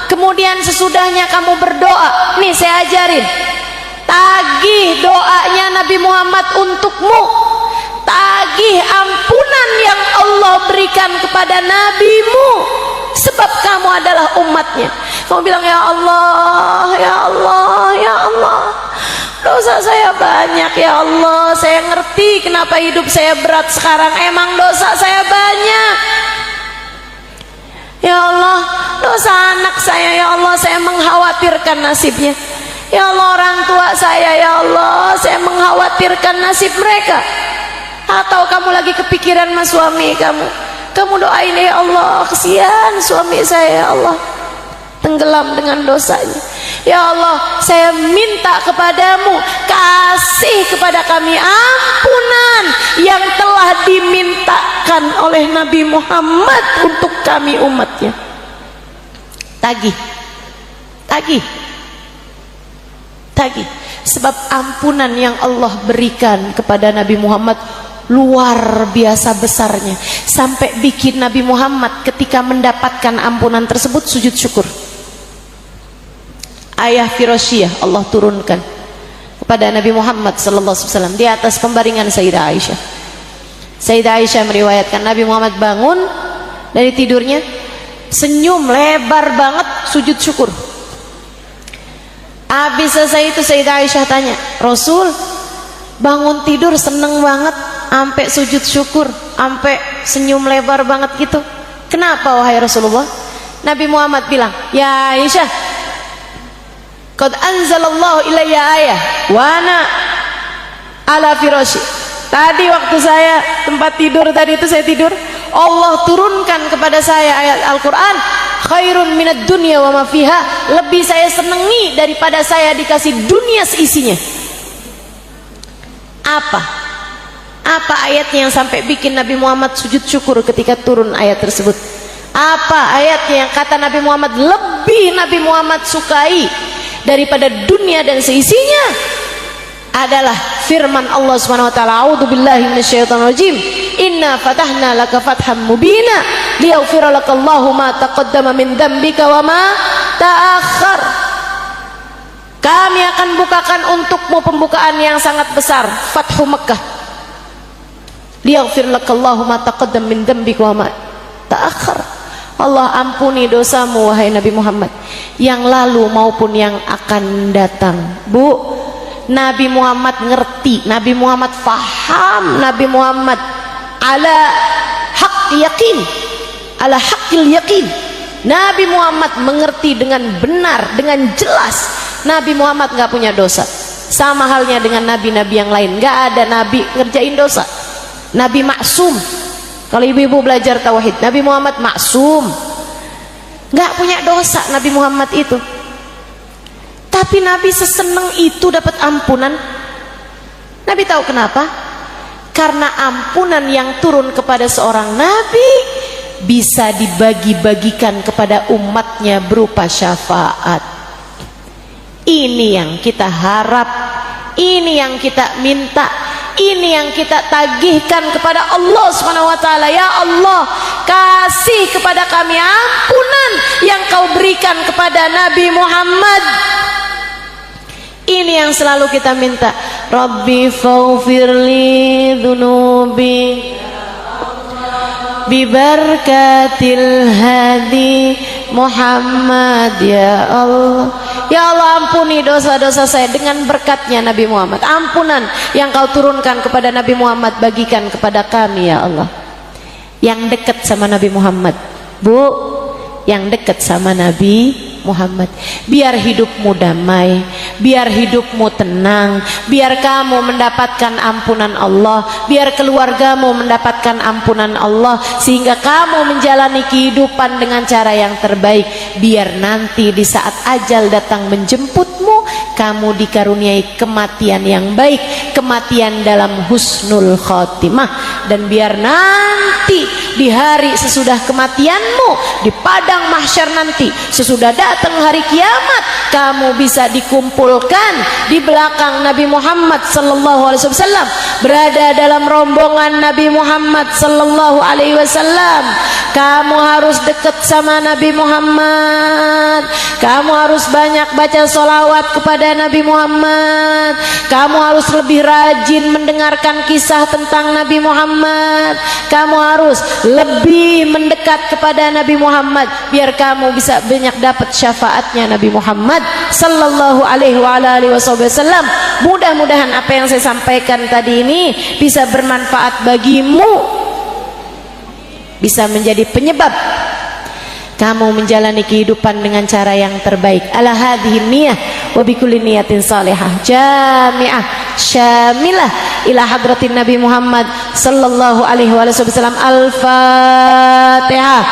kemudian sesudahnya kamu berdoa. Nih saya ajarin, tagih doanya Nabi Muhammad untukmu, tagih ampunan yang Allah berikan kepada nabimu, sebab kamu adalah umatnya. Kamu bilang, ya Allah, ya Allah, ya Allah, dosa saya banyak ya Allah, saya ngerti kenapa hidup saya berat sekarang, emang dosa saya banyak ya Allah. Dosa anak saya ya Allah, saya mengkhawatirkan nasibnya ya Allah. Orang tua saya ya Allah, saya mengkhawatirkan nasib mereka. Atau kamu lagi kepikiran sama suami kamu doain, ya Allah kesian suami saya ya Allah, tenggelam dengan dosanya ya Allah, saya minta kepadamu, kasih kepada kami ampunan yang telah dimintakan oleh Nabi Muhammad untuk kami umatnya. Tagih, sebab ampunan yang Allah berikan kepada Nabi Muhammad luar biasa besarnya, sampai bikin Nabi Muhammad ketika mendapatkan ampunan tersebut sujud syukur. Ayah Firosyah Allah turunkan kepada Nabi Muhammad SAW di atas pembaringan Sayyidah Aisyah. Sayyidah Aisyah meriwayatkan Nabi Muhammad bangun dari tidurnya, senyum lebar banget, sujud syukur. Habis selesai itu Sayyidah Aisyah tanya, Rasul bangun tidur seneng banget sampai sujud syukur, sampai senyum lebar banget gitu, kenapa wahai Rasulullah? Nabi Muhammad bilang, ya Aisyah, qad anzalallahu ilayya ayah wa ana ala firashi. Tadi waktu saya tempat tidur tadi itu saya tidur, Allah turunkan kepada saya ayat Al-Quran, khairun minad dunya wa ma fiha, lebih saya senangi daripada saya dikasih dunia seisinya. Apa ayatnya yang sampai bikin Nabi Muhammad sujud syukur ketika turun ayat tersebut? Apa ayatnya yang kata Nabi Muhammad lebih Nabi Muhammad sukai daripada dunia dan seisinya? Adalah firman Allah Subhanahu wa taala, a'udzubillahi minasyaitonir rajim, inna fatahna laka fatham mubina liyaghfira lakallahu ma taqaddama min dzambika wa ma ta'akhkhar. Kami akan bukakan untukmu pembukaan yang sangat besar, Fathu Makkah, liyaghfir lakallahu ma taqaddam min dzambika wa ma ta'akhkhar. Allah ampuni dosamu wahai Nabi Muhammad, yang lalu maupun yang akan datang. Bu, Nabi Muhammad ngerti, Nabi Muhammad faham, Nabi Muhammad ala haq yakin, ala haqqil yakin. Nabi Muhammad mengerti dengan benar, dengan jelas. Nabi Muhammad nggak punya dosa. Sama halnya dengan nabi-nabi yang lain, nggak ada nabi ngerjain dosa. Nabi maksum. Kalau ibu-ibu belajar tauhid, Nabi Muhammad maksum, nggak punya dosa Nabi Muhammad itu. Tapi Nabi seseneng itu dapat ampunan. Nabi tahu kenapa? Karena ampunan yang turun kepada seorang nabi bisa dibagi-bagikan kepada umatnya berupa syafaat. Ini yang kita harap, ini yang kita minta, ini yang kita tagihkan kepada Allah Subhanahu wa taala. Ya Allah, kasih kepada kami ampunan yang Kau berikan kepada Nabi Muhammad. Ini yang selalu kita minta. Rabbi faghfirli dzunubi bibarakatil hadi Muhammad. Ya Allah, ya Allah, ampuni dosa-dosa saya dengan berkatnya Nabi Muhammad. Ampunan yang Kau turunkan kepada Nabi Muhammad bagikan kepada kami ya Allah. Yang dekat sama Nabi Muhammad, Bu, yang dekat sama Nabi Muhammad, biar hidupmu damai, biar hidupmu tenang, biar kamu mendapatkan ampunan Allah, biar keluargamu mendapatkan ampunan Allah, sehingga kamu menjalani kehidupan dengan cara yang terbaik, biar nanti di saat ajal datang menjemputmu, kamu dikaruniai kematian yang baik, kematian dalam husnul khotimah. Dan biar nanti di hari sesudah kematianmu, di padang mahsyar nanti, sesudah datang hari kiamat, kamu bisa dikumpulkan di belakang Nabi Muhammad sallallahu alaihi wasallam, berada dalam rombongan Nabi Muhammad sallallahu alaihi wasallam. Kamu harus dekat sama Nabi Muhammad, kamu harus banyak baca sholawat kepada Nabi Muhammad, kamu harus lebih rajin mendengarkan kisah tentang Nabi Muhammad, kamu harus lebih mendekat kepada Nabi Muhammad, biar kamu bisa banyak dapat syafaatnya Nabi Muhammad sallallahu alaihi wasallam. Mudah-mudahan apa yang saya sampaikan tadi ini bisa bermanfaat bagimu, bisa menjadi penyebab kamu menjalani kehidupan dengan cara yang terbaik. Ala hadhihi niyah wa bikulli niyatin salihah jami'ah syamilah ila hadratin Nabi Muhammad sallallahu alaihi wasallam. Al-Fatihah.